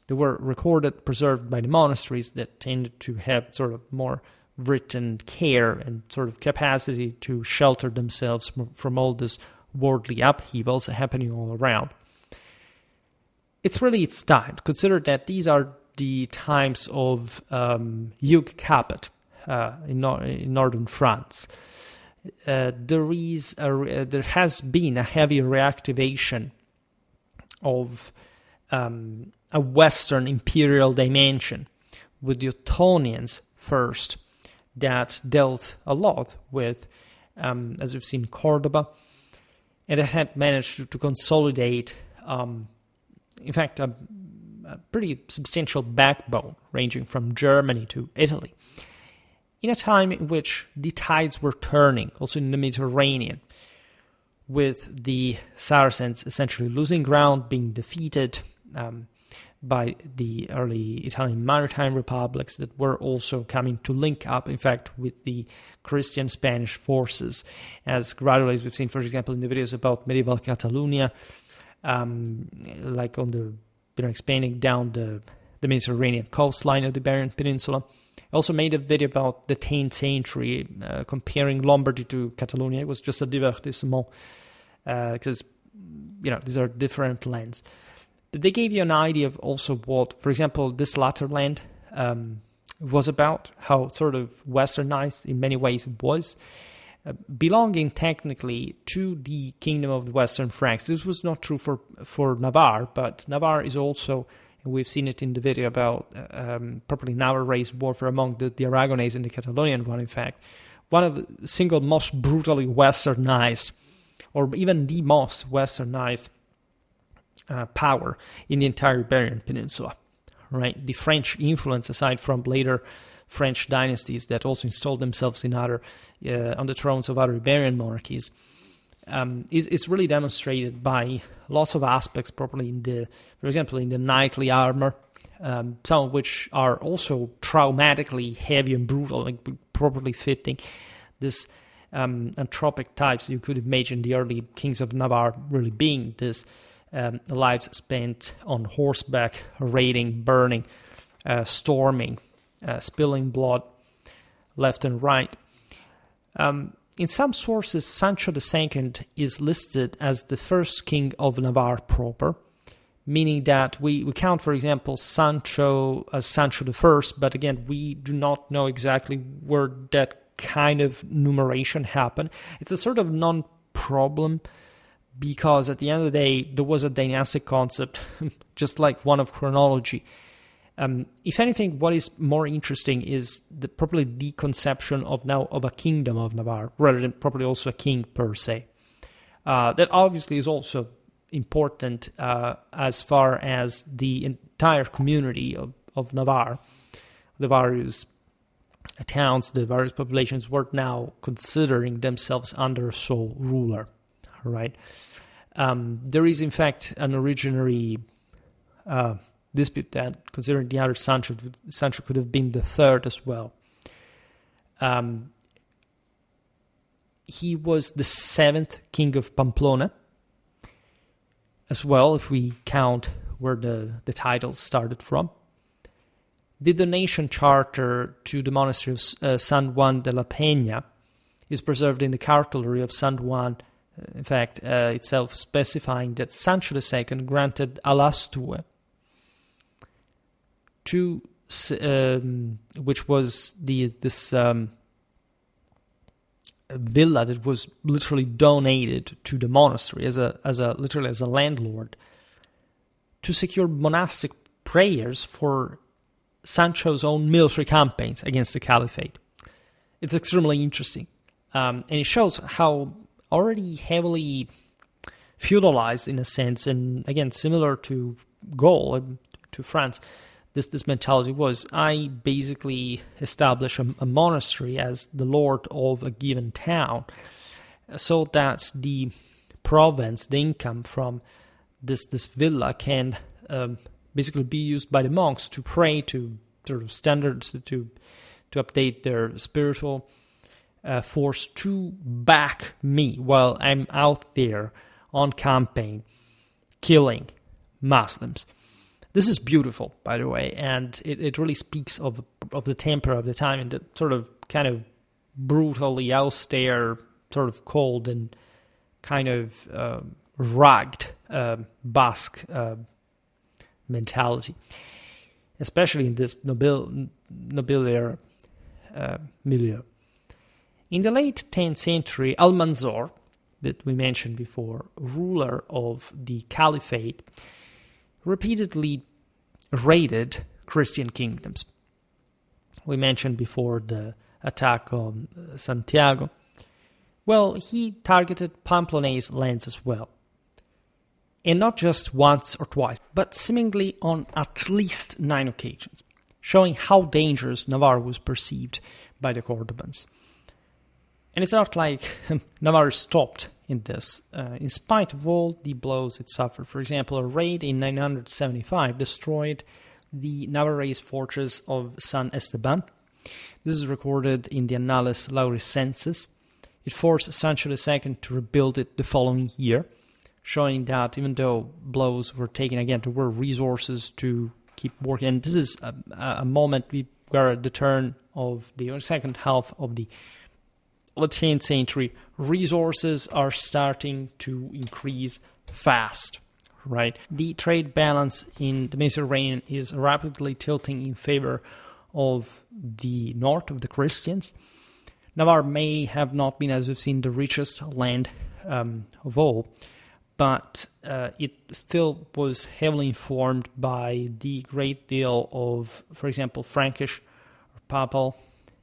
They were recorded, preserved by the monasteries that tended to have sort of more written care and sort of capacity to shelter themselves from all this worldly upheavals happening all around. It's really its time. Consider that these are the times of Hugh Capet in northern France. There has been a heavy reactivation of a Western imperial dimension, with the Ottonians first, that dealt a lot with, as we've seen, Cordoba, and it had managed to consolidate, in fact, a pretty substantial backbone ranging from Germany to Italy, in a time in which the tides were turning, also in the Mediterranean, with the Saracens essentially losing ground, being defeated by the early Italian maritime republics that were also coming to link up, in fact, with the Christian Spanish forces, as gradually, as we've seen, for example, in the videos about medieval Catalonia, like on the, expanding down the Mediterranean coastline of the Iberian Peninsula. I also made a video about the 10th century, comparing Lombardy to Catalonia. It was just a divertissement, because, these are different lands. But they gave you an idea of also what, for example, this latter land was about, how sort of westernized in many ways it was, belonging technically to the Kingdom of the Western Franks. This was not true for Navarre, but Navarre is also, and we've seen it in the video about properly Navarrese warfare among the Aragonese and the Catalonian one, in fact, one of the single most brutally westernized, or even the most westernized power in the entire Iberian Peninsula, right? The French influence, aside from later French dynasties that also installed themselves in other on the thrones of other Iberian monarchies, is really demonstrated by lots of aspects, properly for example, in the knightly armor, some of which are also traumatically heavy and brutal, like properly fitting this anthropic types you could imagine the early kings of Navarre really being this. Lives spent on horseback, raiding, burning, storming, spilling blood left and right. in some sources, Sancho II is listed as the first king of Navarre proper, meaning that we count, for example, Sancho as Sancho I, but again, we do not know exactly where that kind of numeration happened. It's a sort of non-problem, because at the end of the day, there was a dynastic concept, just like one of chronology. If anything, what is more interesting is probably the conception of a kingdom of Navarre, rather than probably also a king per se. That obviously is also important as far as the entire community of Navarre, the various towns, the various populations were now considering themselves under a sole ruler, right? There is, in fact, an originary dispute that, considering the other Sancho could have been the third as well. He was the seventh king of Pamplona as well, if we count where the title started from. The donation charter to the monastery of San Juan de la Peña is preserved in the cartulary of San Juan, in fact, itself specifying that Sancho II granted al-Athir, which was this villa that was literally donated to the monastery as a landlord, to secure monastic prayers for Sancho's own military campaigns against the Caliphate. It's extremely interesting, and it shows how already heavily feudalized in a sense, and again similar to Gaul, to France, this mentality was. I basically establish a monastery as the lord of a given town, so that the province, the income from this villa can basically be used by the monks to pray, to sort of standards, to update their spiritual force, to back me while I'm out there on campaign killing Muslims. This is beautiful, by the way, and it really speaks of the temper of the time, and the sort of kind of brutally austere, sort of cold and kind of rugged Basque mentality, especially in this nobiliar milieu. In the late 10th century, Al-Mansur, that we mentioned before, ruler of the Caliphate, repeatedly raided Christian kingdoms. We mentioned before the attack on Santiago. Well, he targeted Pamplonese lands as well. And not just once or twice, but seemingly on at least 9 occasions, showing how dangerous Navarre was perceived by the Cordobans. And it's not like Navarre stopped in this, in spite of all the blows it suffered. For example, a raid in 975 destroyed the Navarrese fortress of San Esteban. This is recorded in the Annales Lauricenses. It forced Sancho II to rebuild it the following year, showing that even though blows were taken, again, there were resources to keep working. And this is a moment where at the turn of the second half of the 10th century, resources are starting to increase fast, right? The trade balance in the Mediterranean is rapidly tilting in favor of the north, of the Christians. Navarre may have not been, as we've seen, the richest land of all, but it still was heavily informed by the great deal of, for example, Frankish or Papal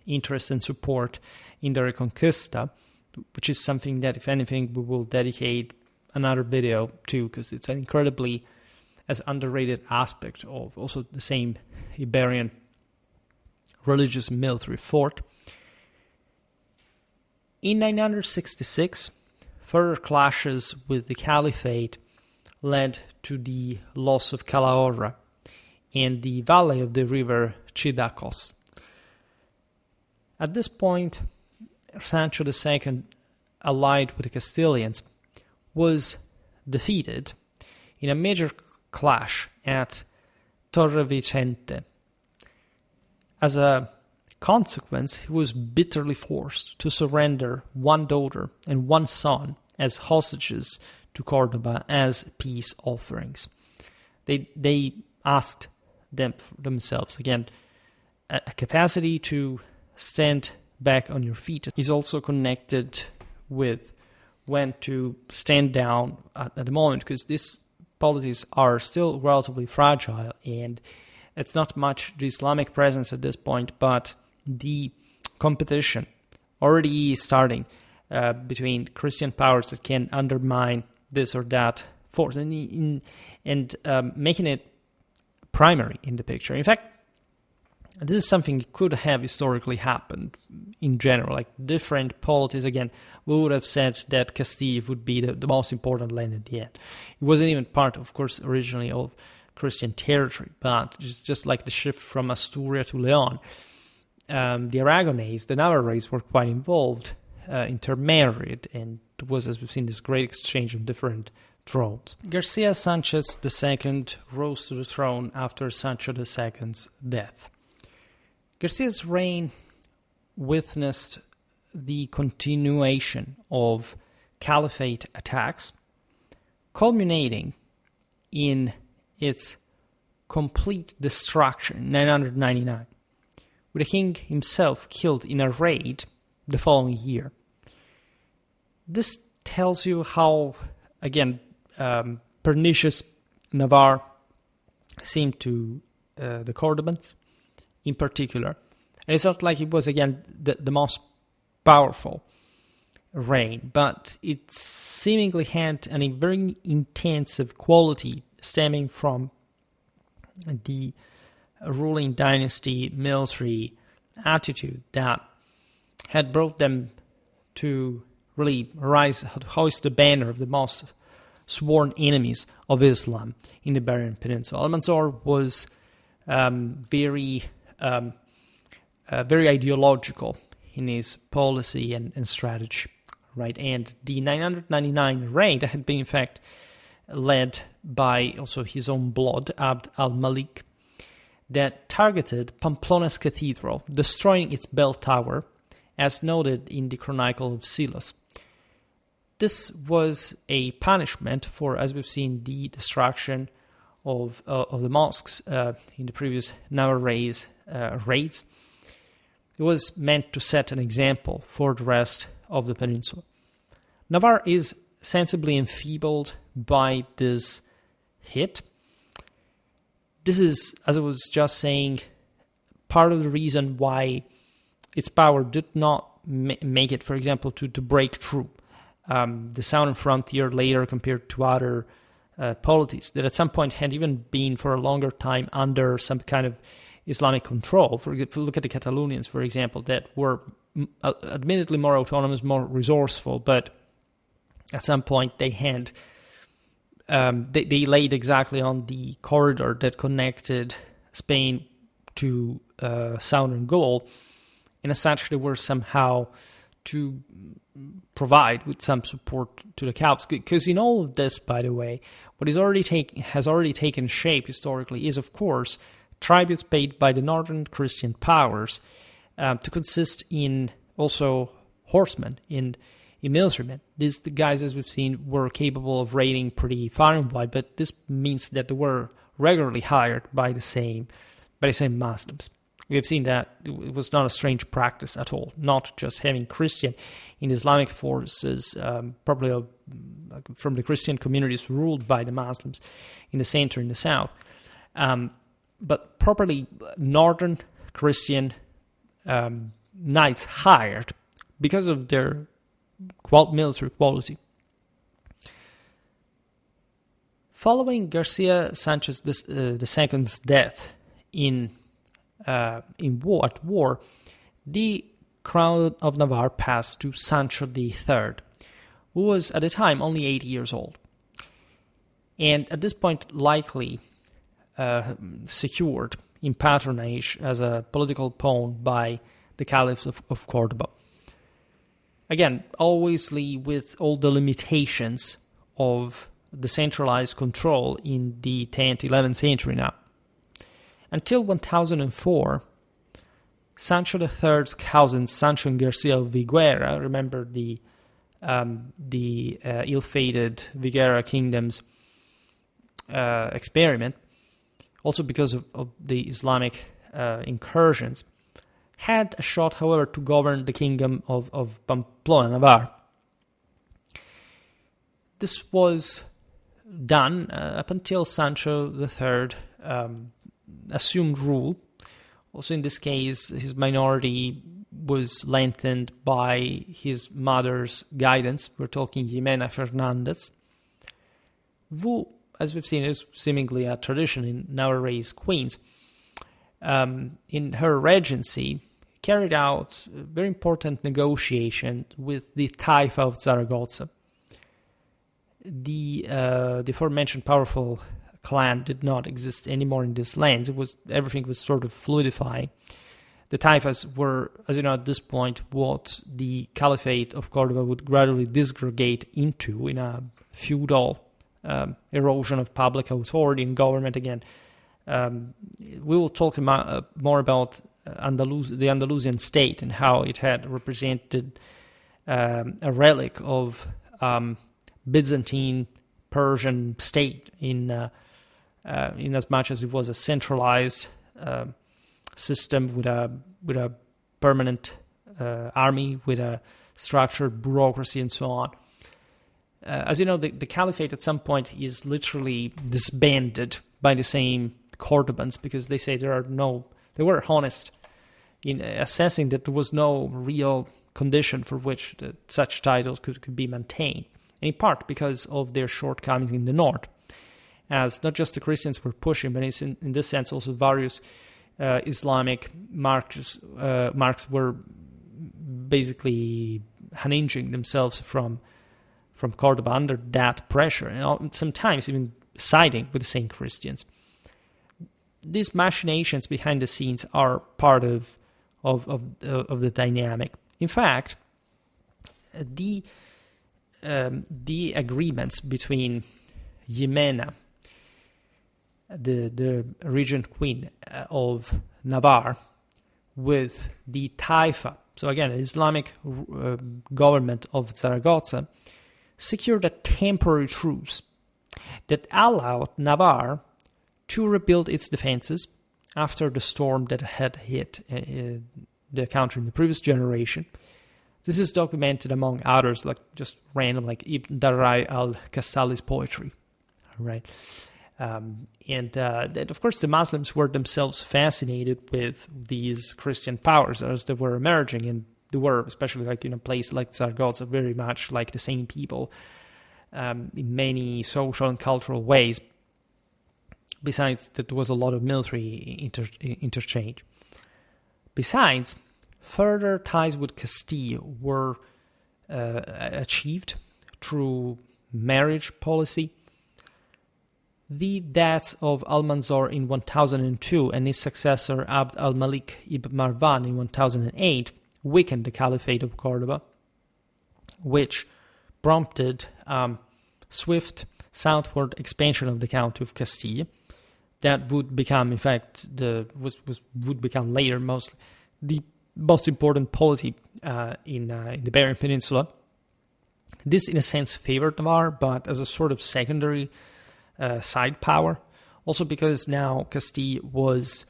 interest and support in the Reconquista, which is something that, if anything, we will dedicate another video to, because it's an incredibly as underrated aspect of also the same Iberian religious military fort. In 966, further clashes with the Caliphate led to the loss of Calahorra and the valley of the river Chidacos. At this point, Sancho II, allied with the Castilians, was defeated in a major clash at Torre Vicente. As a consequence, he was bitterly forced to surrender one daughter and one son as hostages to Cordoba as peace offerings. They asked themselves, again, a capacity to stand back on your feet is also connected with when to stand down at the moment, because these polities are still relatively fragile, and it's not much the Islamic presence at this point, but the competition already starting between Christian powers that can undermine this or that force, and making it primary in the picture. In fact, this is something that could have historically happened in general. Like different polities, again, we would have said that Castile would be the most important land at the end. It wasn't even part, of course, originally of Christian territory, but just like the shift from Asturia to Leon, the Aragonese, the Navarrese, were quite involved, intermarried, and it was, as we've seen, this great exchange of different thrones. Garcia Sanchez II rose to the throne after Sancho II's death. Garcia's reign witnessed the continuation of caliphate attacks, culminating in its complete destruction in 999, with the king himself killed in a raid the following year. This tells you how, again, pernicious Navarre seemed to the Cordobans in particular. And it's not like it was, again, the most powerful reign, but it seemingly had a very intensive quality stemming from the ruling dynasty military attitude that had brought them to really hoist the banner of the most sworn enemies of Islam in the Iberian Peninsula. Almanzor was very ideological in his policy and strategy, right? And the 999 raid had been, in fact, led by also his own blood, Abd al-Malik, that targeted Pamplona's cathedral, destroying its bell tower, as noted in the Chronicle of Silas. This was a punishment for, as we've seen, the destruction of the mosques in the previous Navarrese raids. It was meant to set an example for the rest of the peninsula. Navarre is sensibly enfeebled by this hit. This is, as I was just saying, part of the reason why its power did not make it, for example, to break through the southern frontier later compared to other polities that at some point had even been for a longer time under some kind of Islamic control. For example, look at the Catalonians, for example, that were admittedly more autonomous, more resourceful, but at some point they had they laid exactly on the corridor that connected Spain to southern Gaul, and as such they were somehow to provide with some support to the Celts. Because in all of this, by the way, what has already taken shape historically is, of course, tributes paid by the northern Christian powers to consist in also horsemen, in militarymen. The guys, as we've seen, were capable of raiding pretty far and wide, but this means that they were regularly hired by the same Muslims. We have seen that it was not a strange practice at all, not just having Christian in Islamic forces, probably from the Christian communities ruled by the Muslims in the center and the south, but properly northern Christian knights hired because of their military quality. Following Garcia Sanchez II's death at war, the crown of Navarre passed to Sancho III, who was at the time only 80 years old, and at this point likely secured in patronage as a political pawn by the caliphs of Cordoba. Again, obviously with all the limitations of the centralized control in the 10th, 11th century now. Until 1004, Sancho III's cousin Sancho and Garcia Viguera, remember the ill-fated Viguera kingdom's experiment, also because of the Islamic incursions, had a shot, however, to govern the kingdom of Pamplona, Navarre. This was done up until Sancho III assumed rule. Also in this case, his minority was lengthened by his mother's guidance. We're talking Jimena Fernandez, who, as we've seen, is seemingly a tradition in Navarrese queens. In her regency, carried out a very important negotiation with the Taifa of Zaragoza. The aforementioned powerful clan did not exist anymore in these lands. Everything was sort of fluidifying. The Taifas were, as you know, at this point, what the Caliphate of Cordoba would gradually disgregate into in a feudal erosion of public authority and government again. We will talk more about the Andalusian state and how it had represented a relic of Byzantine Persian state in as much as it was a centralized system with a permanent army, with a structured bureaucracy, and so on. As you know, the caliphate at some point is literally disbanded by the same Cordobans because they say they were honest in assessing that there was no real condition for which such titles could be maintained, in part because of their shortcomings in the north, as not just the Christians were pushing, but in this sense also various Islamic marks were basically unhinging themselves from Cordoba under that pressure, and sometimes even siding with the same Christians. These machinations behind the scenes are part of the dynamic. In fact, the agreements between Jimena, the regent queen of Navarre, with the Taifa, so again, the Islamic government of Zaragoza, secured a temporary truce that allowed Navarre to rebuild its defenses after the storm that had hit the country in the previous generation. This is documented among others, like just random, like Ibn Darai al-Kastalli's poetry, right? And of course, the Muslims were themselves fascinated with these Christian powers as they were emerging, and they were, especially like in a place like Zaragoza, very much like the same people in many social and cultural ways. Besides, that there was a lot of military interchange. Besides, further ties with Castile were achieved through marriage policy. The deaths of Almanzor in 1002 and his successor Abd al-Malik ibn Marwan in 1008 weakened the Caliphate of Cordoba, which prompted swift southward expansion of the County of Castile. That would become, in fact, would become later mostly the most important polity in the Iberian Peninsula. This, in a sense, favored Navarre, but as a sort of secondary side power. Also because now Castile was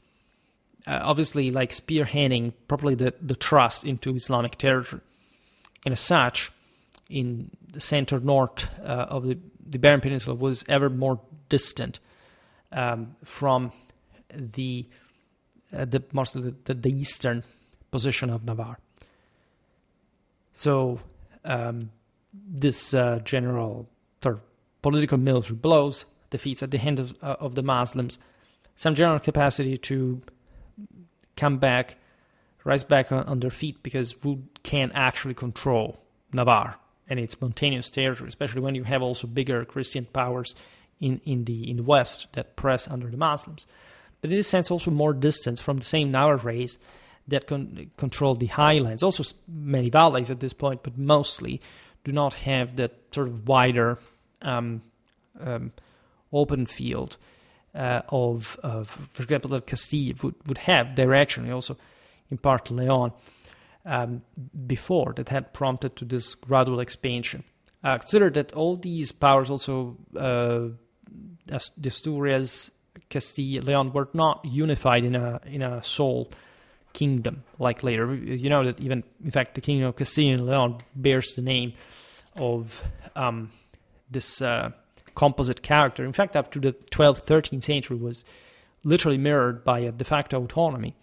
obviously like spearheading probably the trust into Islamic territory. And as such, in the center north of the Iberian Peninsula was ever more distant from the eastern position of Navarre. So this general political military blows, defeats at the hand of the Muslims, some general capacity to come back, rise back on their feet, because who can actually control Navarre and its mountainous territory, especially when you have also bigger Christian powers in the west that press under the Muslims. But in this sense, also more distance from the same Navarre race that control the highlands. Also many valleys at this point, but mostly do not have that sort of wider open field of, for example, that Castile would have directionally. Also, in part Leon, before, that had prompted to this gradual expansion. Consider that all these powers also, Asturias, Castile, Leon, were not unified in a sole kingdom like later. You know that even, in fact, the kingdom of Castile and Leon bears the name of this composite character. In fact, up to the 12th, 13th century was literally mirrored by a de facto autonomy.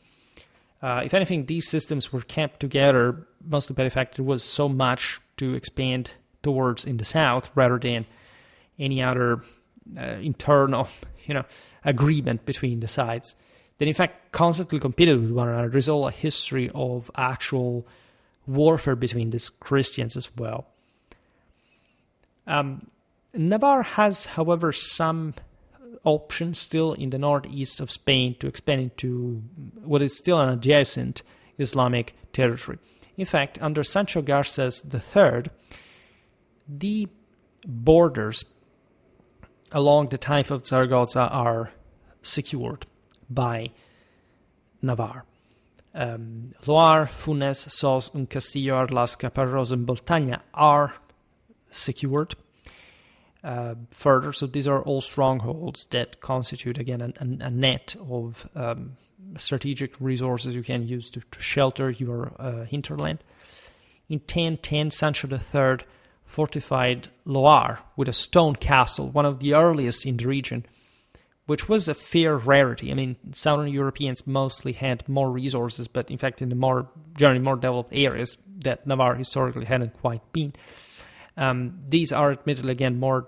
If anything, these systems were kept together mostly by the fact there was so much to expand towards in the south rather than any other internal, agreement between the sides. That in fact constantly competed with one another. There's all a history of actual warfare between these Christians as well. Navarre has, however, some option still in the northeast of Spain to expand into what is still an adjacent Islamic territory. In fact, under Sancho Garces III, the borders along the Taif of Zaragoza are secured by Navarre. Loire, Funes, Sos, and Castillo, Arlas, Caparrós, and Boltaña are secured further. So these are all strongholds that constitute, again, a net of strategic resources you can use to shelter your hinterland. In 1010, Sancho III fortified Loire with a stone castle, one of the earliest in the region, which was a fair rarity. I mean, Southern Europeans mostly had more resources, but in fact in the generally more developed areas that Navarre historically hadn't quite been. These are admittedly, again, more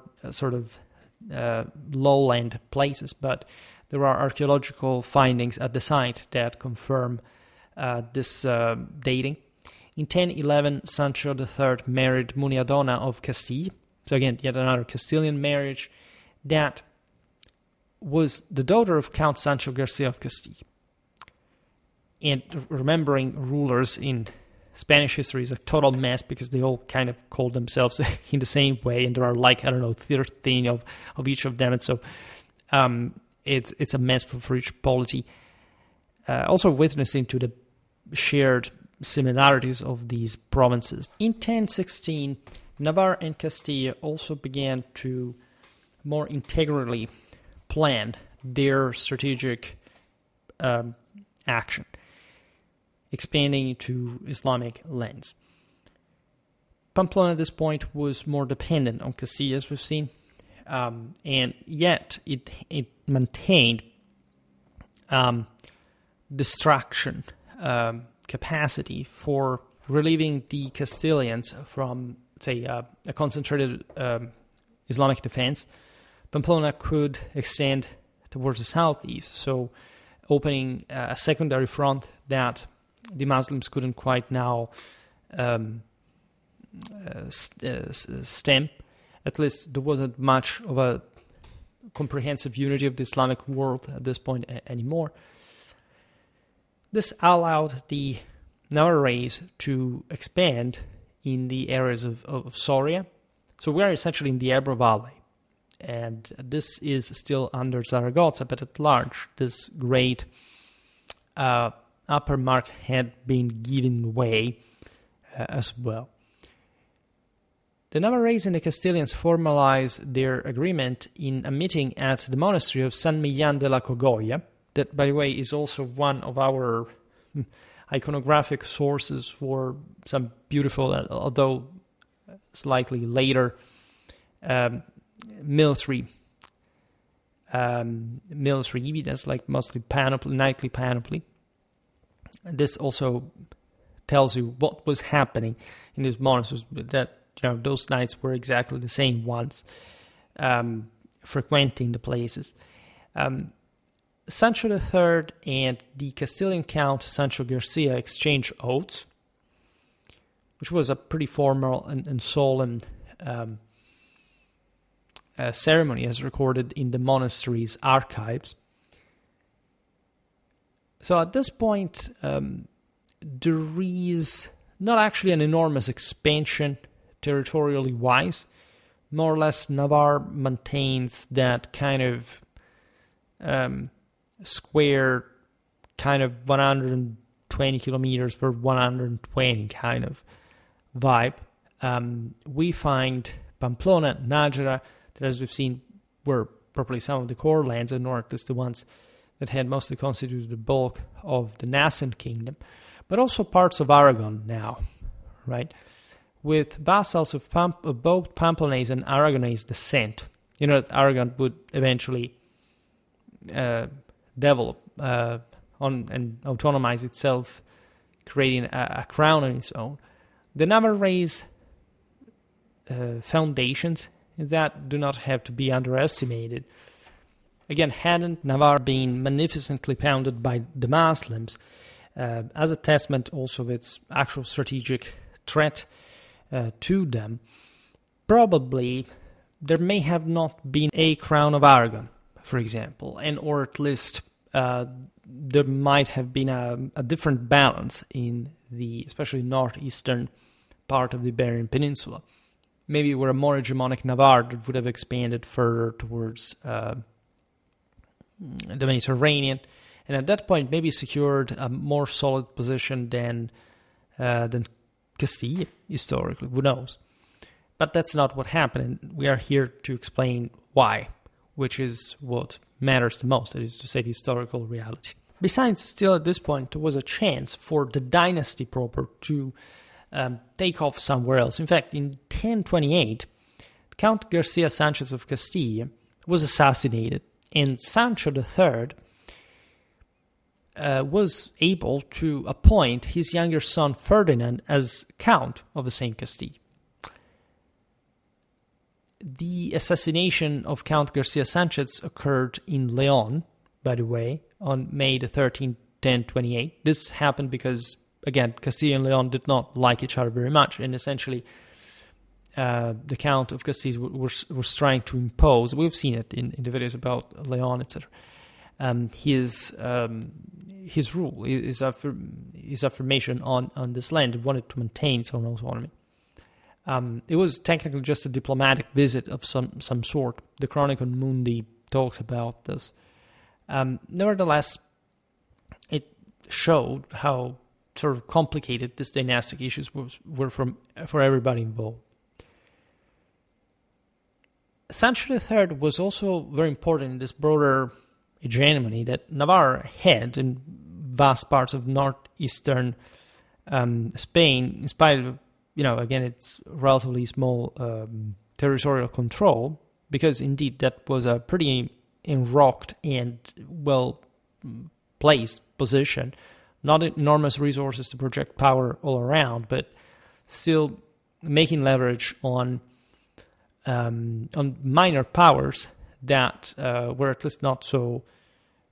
lowland places, but there are archaeological findings at the site that confirm this dating. In 1011, Sancho III married Muniadona of Castile. So again, yet another Castilian marriage that was the daughter of Count Sancho Garcia of Castile. And remembering rulers in Spanish history is a total mess because they all kind of call themselves in the same way, and there are 13 of each of them, and so it's a mess for each polity. Also witnessing to the shared similarities of these provinces. In 1016, Navarre and Castile also began to more integrally plan their strategic action, expanding into Islamic lands. Pamplona at this point was more dependent on Castile, as we've seen, and yet it maintained destruction capacity for relieving the Castilians from, say, a concentrated Islamic defense. Pamplona could extend towards the southeast, so opening a secondary front that the Muslims couldn't quite now stem. At least there wasn't much of a comprehensive unity of the Islamic world at this point anymore. This allowed the Navarrese to expand in the areas of Soria. So we are essentially in the Ebro Valley. And this is still under Zaragoza, but at large, this great upper mark had been given way as well. The Navarrese and the Castilians formalized their agreement in a meeting at the monastery of San Millán de la Cogolla. That, by the way, is also one of our iconographic sources for some beautiful, although slightly later, military evidence, like mostly knightly panoply. This also tells you what was happening in these monasteries, that those knights were exactly the same ones frequenting the places. Sancho III and the Castilian Count Sancho Garcia exchanged oaths, which was a pretty formal and solemn ceremony as recorded in the monastery's archives. So at this point, there is not actually an enormous expansion territorially wise. More or less, Navarre maintains that kind of square, kind of 20 kilometers per 120 kind of vibe. We find Pamplona, Nájera, that as we've seen were probably some of the core lands, and or at least the ones that had mostly constituted the bulk of the nascent kingdom, but also parts of Aragon now, right? With vassals of both Pamplonese and Aragonese descent. You know that Aragon would eventually develop and autonomize itself, creating a crown on its own. The Navarrese foundations that do not have to be underestimated. Again, hadn't Navarre been magnificently pounded by the Muslims, as a testament also of its actual strategic threat to them, probably there may have not been a crown of Aragon, for example, and or at least there might have been a different balance in the especially northeastern part of the Iberian Peninsula. Maybe were a more hegemonic Navarre that would have expanded further towards the Mediterranean, and at that point maybe secured a more solid position than Castile historically. Who knows? But that's not what happened, and we are here to explain why, which is what matters the most, that is to say, the historical reality. Besides, still at this point, there was a chance for the dynasty proper to take off somewhere else. In fact, in 1028, Count Garcia Sanchez of Castile was assassinated, and Sancho III was able to appoint his younger son Ferdinand as Count of the same Castile. The assassination of Count Garcia Sanchez occurred in Leon, by the way, on May the 13th, 1028. This happened because, again, Castile and Leon did not like each other very much, and essentially the Count of Castile was trying to impose, we've seen it in the videos about Leon, etc., his rule, his affirmation on this land. He wanted to maintain its own autonomy. It was technically just a diplomatic visit of some sort. The Chronicon Mundi talks about this. Nevertheless, it showed how sort of complicated these dynastic issues were for everybody involved. Sancho III was also very important in this broader hegemony that Navarre had in vast parts of northeastern Spain, in spite of, again, its relatively small territorial control, because indeed that was a pretty enrocked and well-placed position. Not enormous resources to project power all around, but still making leverage on minor powers that were at least not to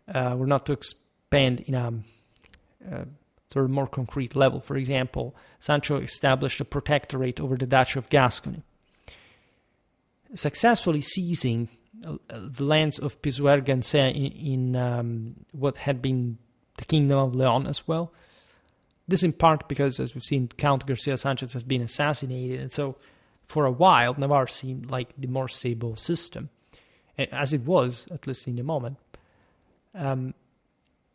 expand in a sort of more concrete level. For example, Sancho established a protectorate over the Duchy of Gascony, successfully seizing the lands of Pisuergense in what had been the Kingdom of Leon as well. This in part because, as we've seen, Count Garcia Sanchez has been assassinated, and so for a while Navarre seemed like the more stable system, as it was, at least in the moment.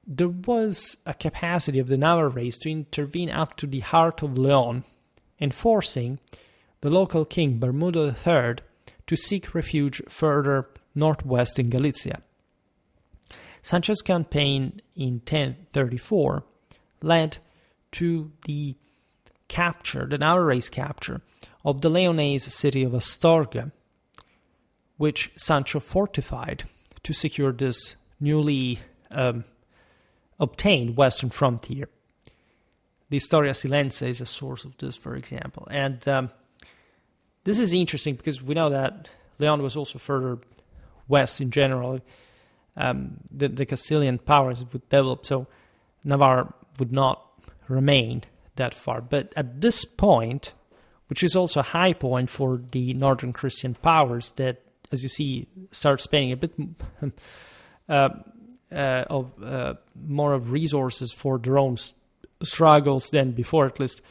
There was a capacity of the Navarrese to intervene up to the heart of Leon, enforcing the local king Bermudo III to seek refuge further northwest in Galicia. Sancho's campaign in 1034 led to the Navarrese capture of the Leonese city of Astorga, which Sancho fortified to secure this newly obtained western frontier. The Historia Silense is a source of this, for example. And this is interesting because we know that Leon was also further west in general. The Castilian powers would develop, so Navarre would not remain that far. But at this point, which is also a high point for the northern Christian powers that, as you see, start spending a bit more of resources for their own struggles than before, at least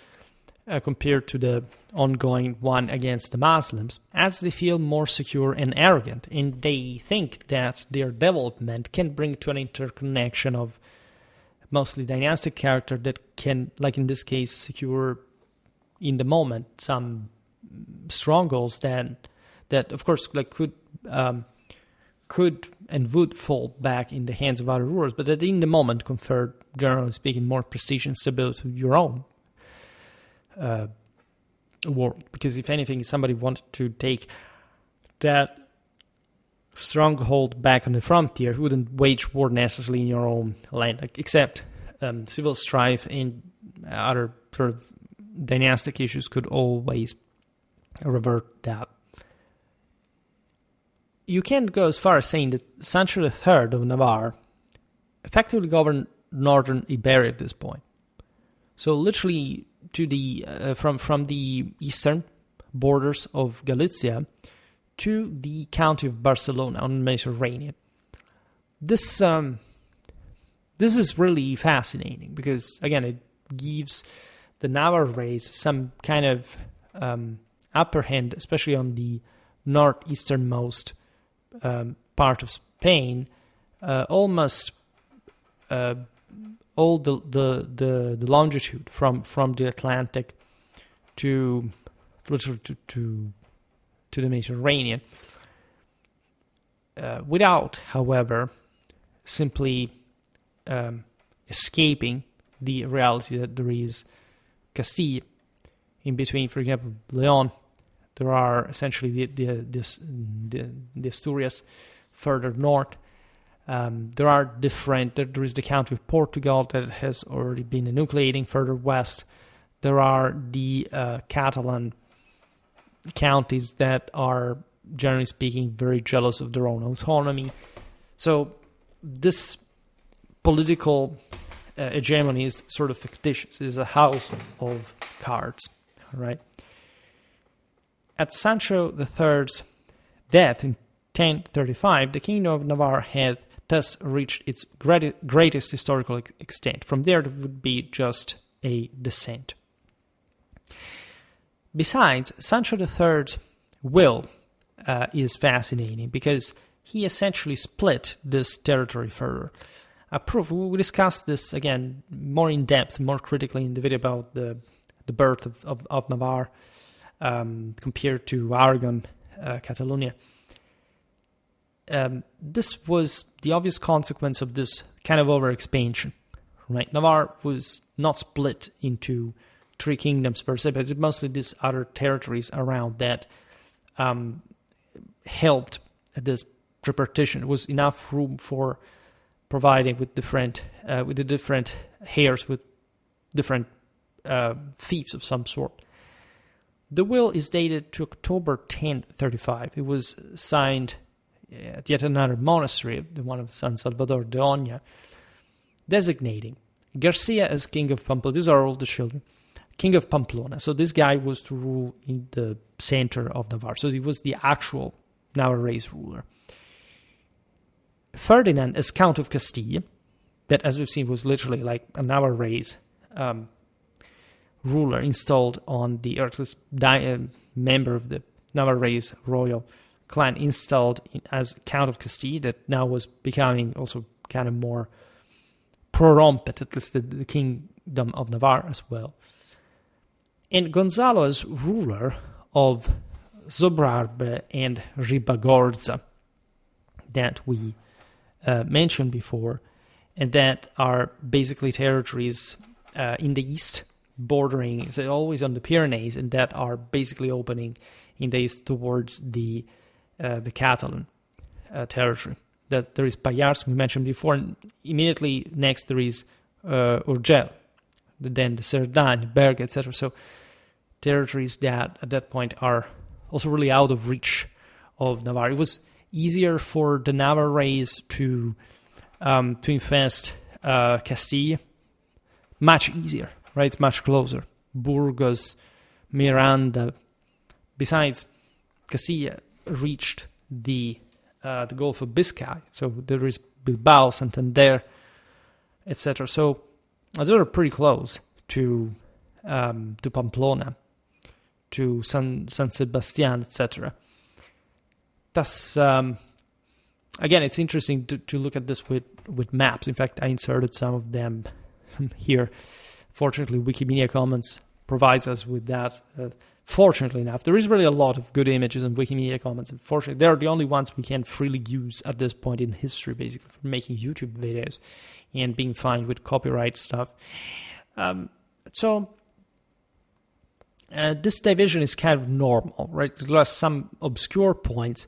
compared to the ongoing one against the Muslims, as they feel more secure and arrogant, and they think that their development can bring to an interconnection of mostly dynastic character that can, like in this case, secure in the moment some strongholds that of course like could and would fall back in the hands of other rulers, but that in the moment conferred, generally speaking, more prestige and stability to your own world. Because if anything, somebody wanted to take that stronghold back on the frontier, who wouldn't wage war necessarily in your own land, like, except civil strife and other sort of dynastic issues could always revert that. You can't go as far as saying that Sancho III of Navarre effectively governed northern Iberia at this point. So literally to the from the eastern borders of Galicia to the county of Barcelona on the Mediterranean. This is really fascinating because, again, it gives the Navarre race some kind of upper hand, especially on the northeasternmost part of Spain, almost all the longitude from the Atlantic to the Mediterranean, without, however, simply escaping the reality that there is Castile in between. For example, Leon, there are essentially the Asturias further north. There is the county of Portugal that has already been enucleating further west. There are the Catalan counties that are, generally speaking, very jealous of their own autonomy. So this political hegemony is sort of fictitious. It is a house of cards, right? At Sancho III's death in 1035, the Kingdom of Navarre had thus reached its greatest historical extent. From there would be just a descent. Besides, Sancho III's will is fascinating because he essentially split this territory further. We discussed this again more in depth, more critically in the video about the birth of Navarre compared to Aragon, Catalonia. This was the obvious consequence of this kind of overexpansion, right? Navarre was not split into three kingdoms per se, but it's mostly these other territories around that helped this repartition. It was enough room for providing with the different heirs with different fiefs of some sort. The will is dated to October 1035. It was signed at yet another monastery, the one of San Salvador de Oña, designating Garcia as king of Pamplona. These are all the children. King of Pamplona. So this guy was to rule in the center of Navarre. So he was the actual Navarrese ruler. Ferdinand as Count of Castile, that, as we've seen, was literally like a Navarrese ruler installed on the earth, member of the Navarrese royal clan installed as Count of Castile, that now was becoming also kind of more prorompent, at least the Kingdom of Navarre as well. And Gonzalo as ruler of Sobrarbe and Ribagorza that we mentioned before, and that are basically territories in the east, bordering, so always on the Pyrenees, and that are basically opening in the east towards the Catalan territory. That there is Pallars, we mentioned before, and immediately next there is Urgell, then the Cerdagne, Berg, etc. So territories that at that point are also really out of reach of Navarre. It was easier for the Navarrese to infest Castile, much easier, right? It's much closer. Burgos, Miranda. Besides, Castile reached the Gulf of Biscay, so there is Bilbao, Santander, etc. So those are pretty close to Pamplona, to San Sebastian, etc. Thus, again, it's interesting to look at this with maps. In fact, I inserted some of them here. Fortunately, Wikimedia Commons provides us with that. Fortunately enough, there is really a lot of good images in Wikimedia Commons. Unfortunately, they're the only ones we can freely use at this point in history, basically, for making YouTube videos and being fine with copyright stuff. So this division is kind of normal, right? There are some obscure points.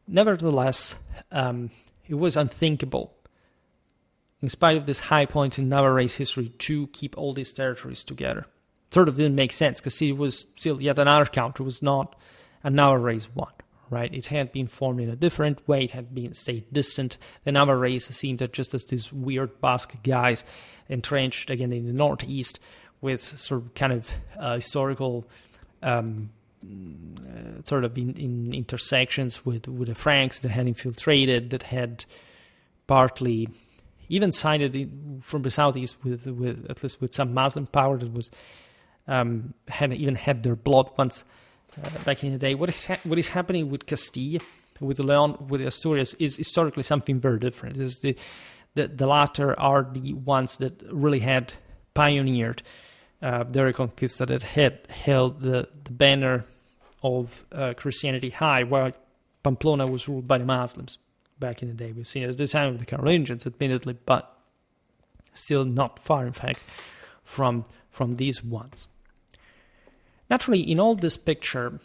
Nevertheless, it was unthinkable, in spite of this high point in Navarre's history, to keep all these territories together. Sort of didn't make sense, because it was still yet another country. It was not a Navarrese one, right? It had been formed in a different way. It had been stayed distant. The Navarrese seemed just as these weird Basque guys entrenched, again, in the northeast, with sort of kind of historical sort of in intersections with the Franks that had infiltrated, that had partly even sided from the southeast with at least with some Muslim power that was had their blood once back in the day. What is happening with Castile, with Leon, with Asturias is historically something very different. It is the latter are the ones that really had pioneered the Reconquista, that had held the banner of Christianity high, while Pamplona was ruled by the Muslims back in the day. We've seen it at the time of the Carolingians, admittedly, but still not far, in fact, from these ones. Naturally, in all this picture,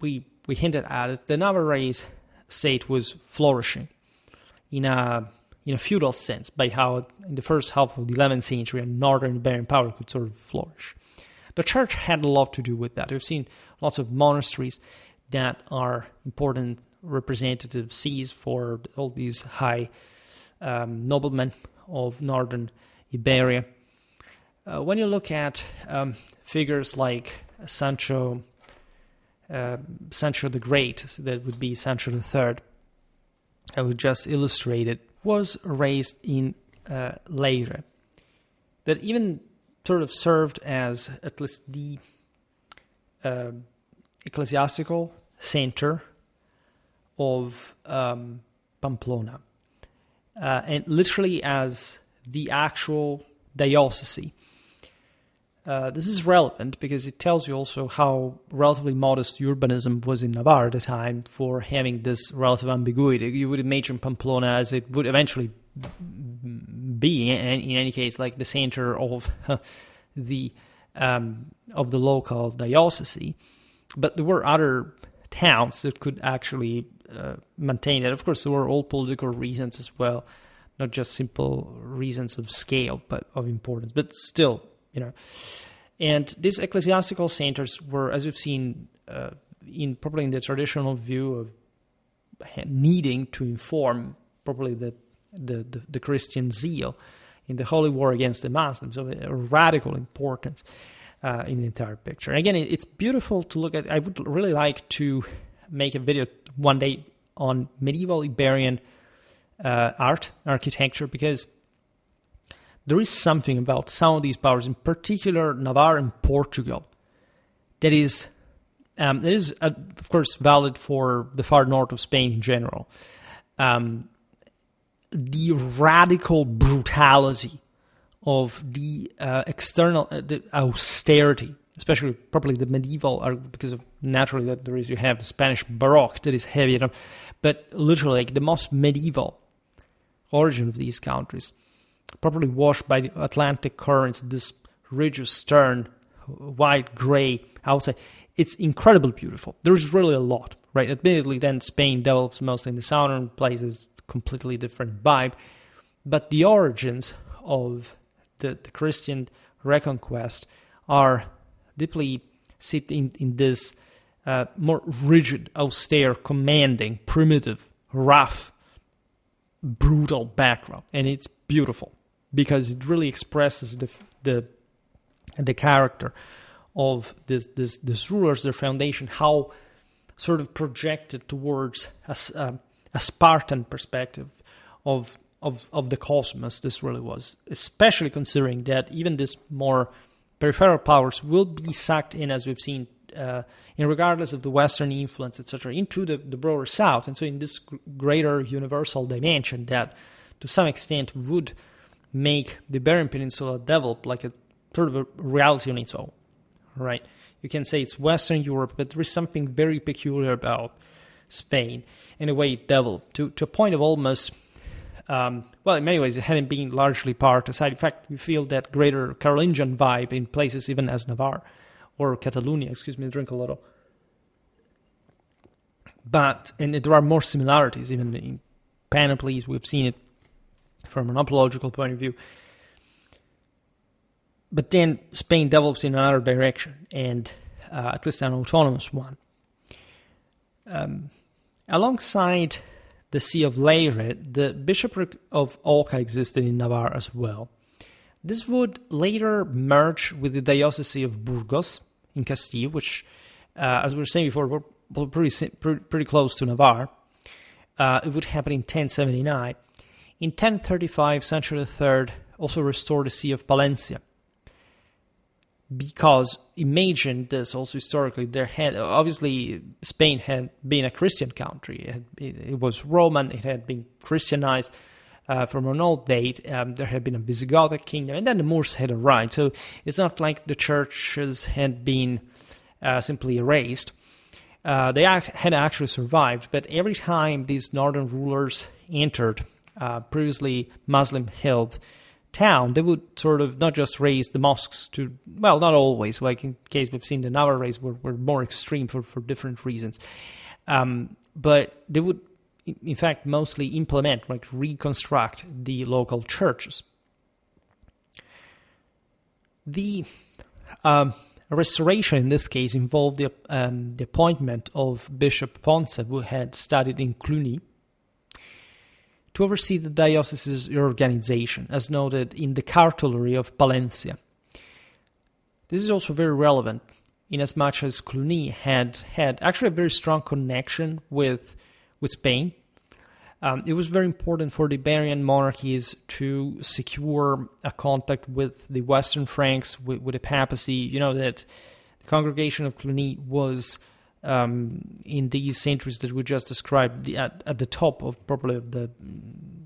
we hinted at it, the Navarrese state was flourishing in a feudal sense, by how in the first half of the 11th century a northern Iberian power could sort of flourish. The church had a lot to do with that. We've seen lots of monasteries that are important representative sees for all these high noblemen of northern Iberia. When you look at figures like Sancho the Great, so that would be Sancho III, I would just illustrate it, was raised in Leyre, that even sort of served as at least the ecclesiastical center of Pamplona, and literally as the actual diocese. This is relevant because it tells you also how relatively modest urbanism was in Navarre at the time for having this relative ambiguity. You would imagine Pamplona as it would eventually be, in any case, like the center of the local diocese. But there were other towns that could actually maintain it. Of course, there were all political reasons as well, not just simple reasons of scale, but of importance. But still, and these ecclesiastical centers were, as we've seen, probably in the traditional view of needing to inform probably the Christian zeal in the holy war against the Muslims, of a radical importance in the entire picture. And again, it's beautiful to look at. I would really like to make a video one day on medieval Iberian architecture, because there is something about some of these powers, in particular Navarre and Portugal, that is, of course, valid for the far north of Spain in general. The radical brutality of the external the austerity, especially probably the medieval, because of naturally that you have the Spanish Baroque that is heavy, but literally like the most medieval origin of these countries, properly washed by the Atlantic currents, this ridge stern, white, gray outside. It's incredibly beautiful. There's really a lot, right? Admittedly, then Spain develops mostly in the southern places, completely different vibe. But the origins of the Christian reconquest are deeply steeped in this more rigid, austere, commanding, primitive, rough, brutal background. And it's beautiful, because it really expresses the character of this rulers, their foundation, how sort of projected towards a Spartan perspective of the cosmos this really was, especially considering that even these more peripheral powers will be sucked in, as we've seen and regardless of the Western influence, etc., into the broader South, and so in this greater universal dimension that, to some extent, would make the Iberian Peninsula develop like a sort of a reality on its own, right? You can say it's Western Europe, but there is something very peculiar about Spain and the way it developed to a point of almost, well, in many ways, it hadn't been largely part aside. In fact, we feel that greater Carolingian vibe in places even as Navarre or Catalonia. Excuse me, drink a little. But, and there are more similarities, even in panoplies, we've seen it from an anthropological point of view. But then Spain develops in another direction, and at least an autonomous one. Alongside the See of Leyre, the bishopric of Oca existed in Navarre as well. This would later merge with the diocese of Burgos in Castile, which, as we were saying before, were pretty close to Navarre. It would happen in 1079. In 1035, Sancho III also restored the See of Palencia. Because imagine this also historically, obviously Spain had been a Christian country. It was Roman, it had been Christianized from an old date. There had been a Visigothic kingdom, and then the Moors had arrived. So it's not like the churches had been simply erased. They had actually survived, but every time these northern rulers entered previously Muslim-held town, they would sort of not just raise the mosques to, well, not always, like in case we've seen the Navarre raise were more extreme for different reasons. But they would, in fact, mostly implement, like reconstruct the local churches. The restoration in this case involved the appointment of Bishop Ponce, who had studied in Cluny, to oversee the diocese's reorganization, as noted in the Cartulary of Palencia. This is also very relevant, inasmuch as Cluny had actually a very strong connection with Spain. It was very important for the Iberian monarchies to secure a contact with the Western Franks, with the papacy. You know that the congregation of Cluny was, in these centuries that we just described, at the top of probably the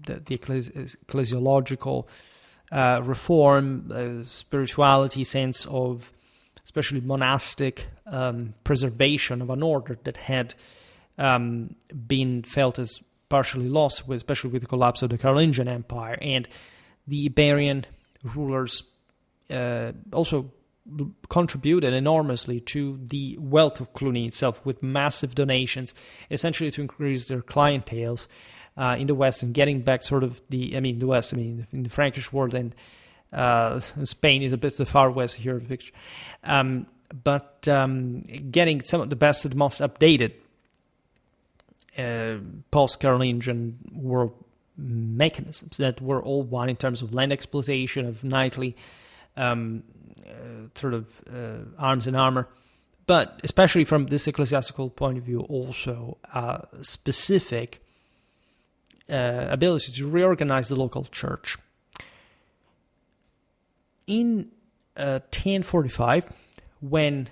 ecclesiological reform, spirituality, sense of especially monastic preservation of an order that had been felt as partially lost, especially with the collapse of the Carolingian Empire. And the Iberian rulers also contributed enormously to the wealth of Cluny itself, with massive donations, essentially to increase their clienteles in the West and getting back sort of in the Frankish world, and Spain is a bit the far west here of the picture. But getting some of the best and most updated post-Carolingian world mechanisms that were all one in terms of land exploitation, of knightly sort of arms and armor, but especially from this ecclesiastical point of view, also specific ability to reorganize the local church. In 1045, when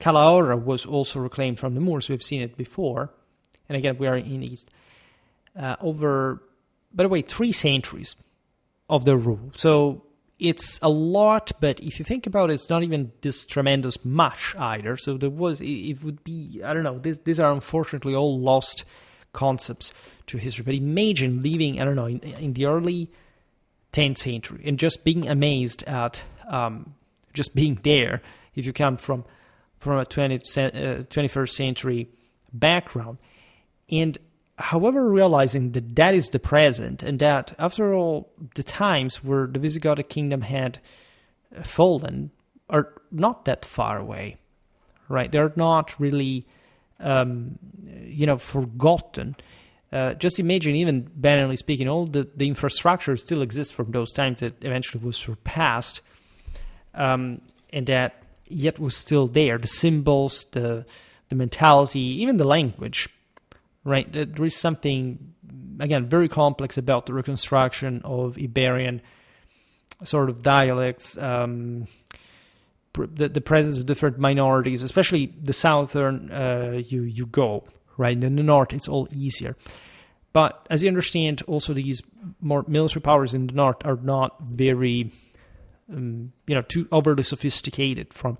Calahorra was also reclaimed from the Moors, we've seen it before, and again we are in East, over, by the way, 3 centuries of their rule. So it's a lot, but if you think about it, it's not even this tremendous much either. So it would be, I don't know, these are unfortunately all lost concepts to history. But imagine living, I don't know, in the early 10th century and just being amazed at just being there if you come from a 21st century background. And however, realizing that is the present, and that after all, the times where the Visigothic kingdom had fallen are not that far away, right? They're not really, forgotten. Just imagine, even banally speaking, all the infrastructure still exists from those times that eventually was surpassed, and that yet was still there. The symbols, the mentality, even the language. Right, there is something, again, very complex about the reconstruction of Iberian sort of dialects, the presence of different minorities, especially the southern, you go, right? In the north, it's all easier. But as you understand, also these more military powers in the north are not very, too overly sophisticated from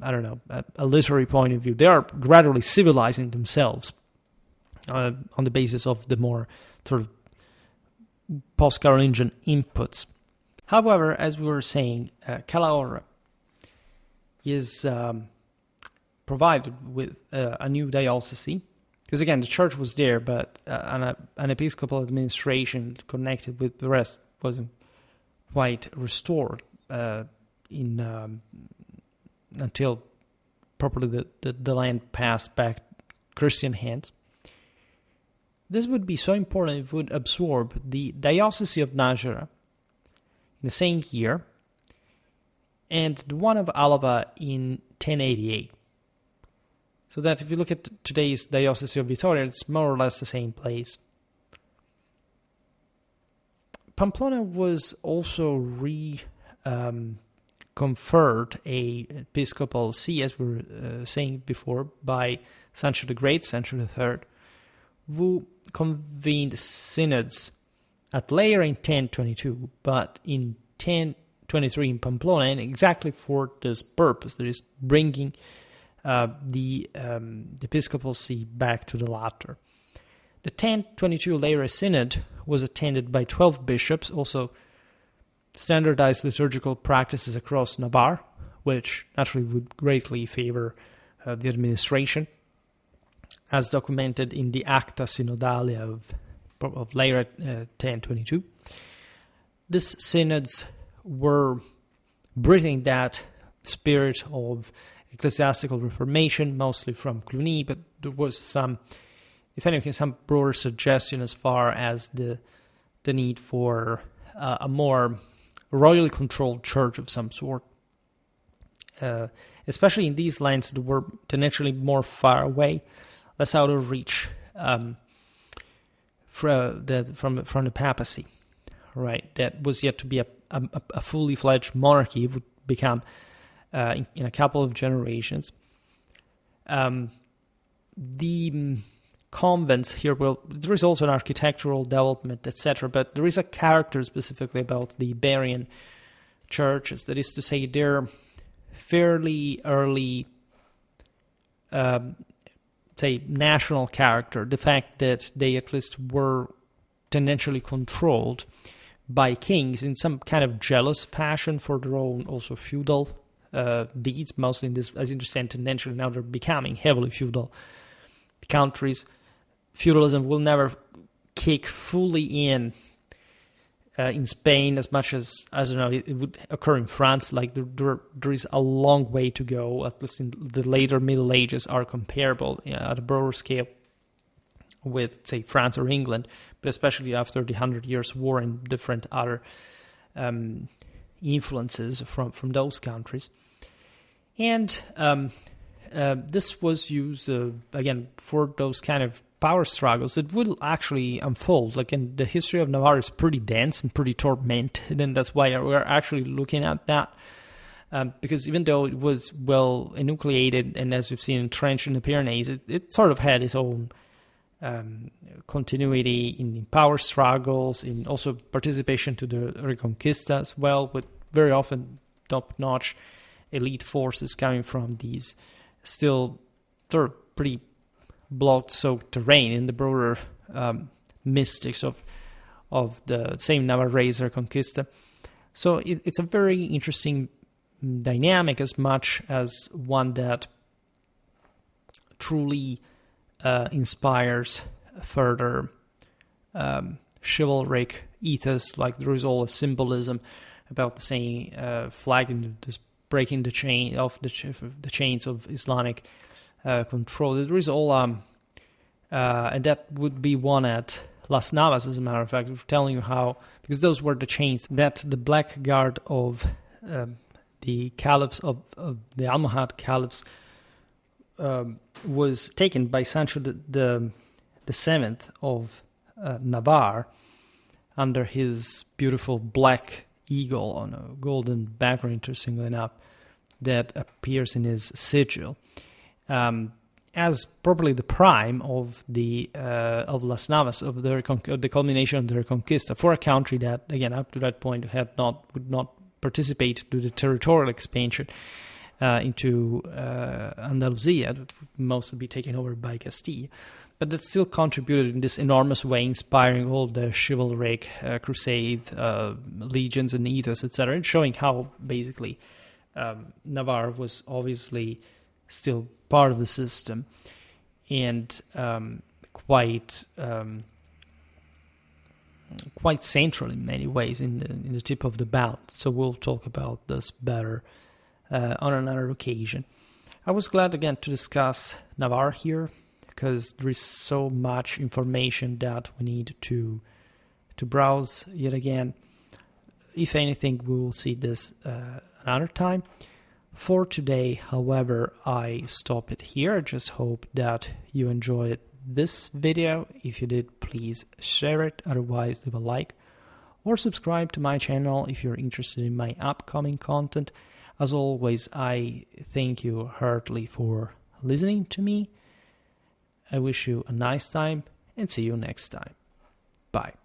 I don't know, a literary point of view. They are gradually civilizing themselves on the basis of the more sort of post-Carolingian inputs. However, as we were saying, Calahorra is provided with a new diocese, because again, the church was there, but an episcopal administration connected with the rest wasn't quite restored until properly the land passed back Christian hands. This would be so important it would absorb the Diocese of Nájera in the same year, and the one of Alava in 1088. So that if you look at today's Diocese of Vitoria, it's more or less the same place. Pamplona was also conferred a episcopal see, as we were saying before, by Sancho the Great, Sancho III, who convened synods at Leire in 1022, but in 1023 in Pamplona, and exactly for this purpose, that is bringing the episcopal see back to the latter. The 1022 Leire synod was attended by 12 bishops, also standardized liturgical practices across Navarre, which naturally would greatly favor the administration, as documented in the Acta Synodale of Leire 1022. These synods were breathing that spirit of ecclesiastical reformation, mostly from Cluny, but there was some, if anything, some broader suggestion as far as the need for a more royally controlled church of some sort, especially in these lands that were potentially more far away, less out of reach from the papacy, right? That was yet to be a fully fledged monarchy. It would become in a couple of generations. The convents here, well, there is also an architectural development, etc., but there is a character specifically about the Iberian churches. That is to say, they're fairly early, national character. The fact that they at least were tendentially controlled by kings in some kind of jealous fashion for their own also feudal deeds, mostly in this, as you understand, tendentially now they're becoming heavily feudal countries. Feudalism will never kick fully in Spain as much as I don't know, it would occur in France. Like there is a long way to go, at least in the later Middle Ages are comparable at a broader scale with, say, France or England, but especially after the 100 Years' War and different other influences from those countries. And this was used, again, for those kind of power struggles that will actually unfold. Like, in the history of Navarre is pretty dense and pretty tormented, and that's why we're actually looking at that. Because even though it was well enucleated and, as we've seen, entrenched in the Pyrenees, it sort of had its own continuity in power struggles, in also participation to the Reconquista as well, with very often top-notch elite forces coming from these still sort of pretty blood-soaked terrain in the broader mystics of the same Navarrese Reconquista. So it's a very interesting dynamic, as much as one that truly inspires further chivalric ethos. Like, there is all a symbolism about the same flag and just breaking the chain of the chains of Islamic control. There is all and that would be one at Las Navas, as a matter of fact, telling you how, because those were the chains that the Black Guard of the caliphs of the Almohad caliphs was taken by Sancho the Seventh of Navarre under his beautiful black eagle on a golden background, interestingly enough, that appears in his sigil as probably the prime of Las Navas, of the culmination of the Reconquista, for a country that, again, up to that point would not participate to the territorial expansion into Andalusia, that would mostly be taken over by Castile, but that still contributed in this enormous way, inspiring all the chivalric crusade legions and ethos, etc., and showing how basically Navarre was obviously still part of the system, and quite central in many ways in the tip of the balance. So we'll talk about this better on another occasion. I was glad again to discuss Navarre here, because there is so much information that we need to browse yet again. If anything, we will see this another time. For today, however, I stop it here. I just hope that you enjoyed this video. If you did, please share it. Otherwise, leave a like or subscribe to my channel if you're interested in my upcoming content. As always, I thank you heartily for listening to me. I wish you a nice time and see you next time. Bye.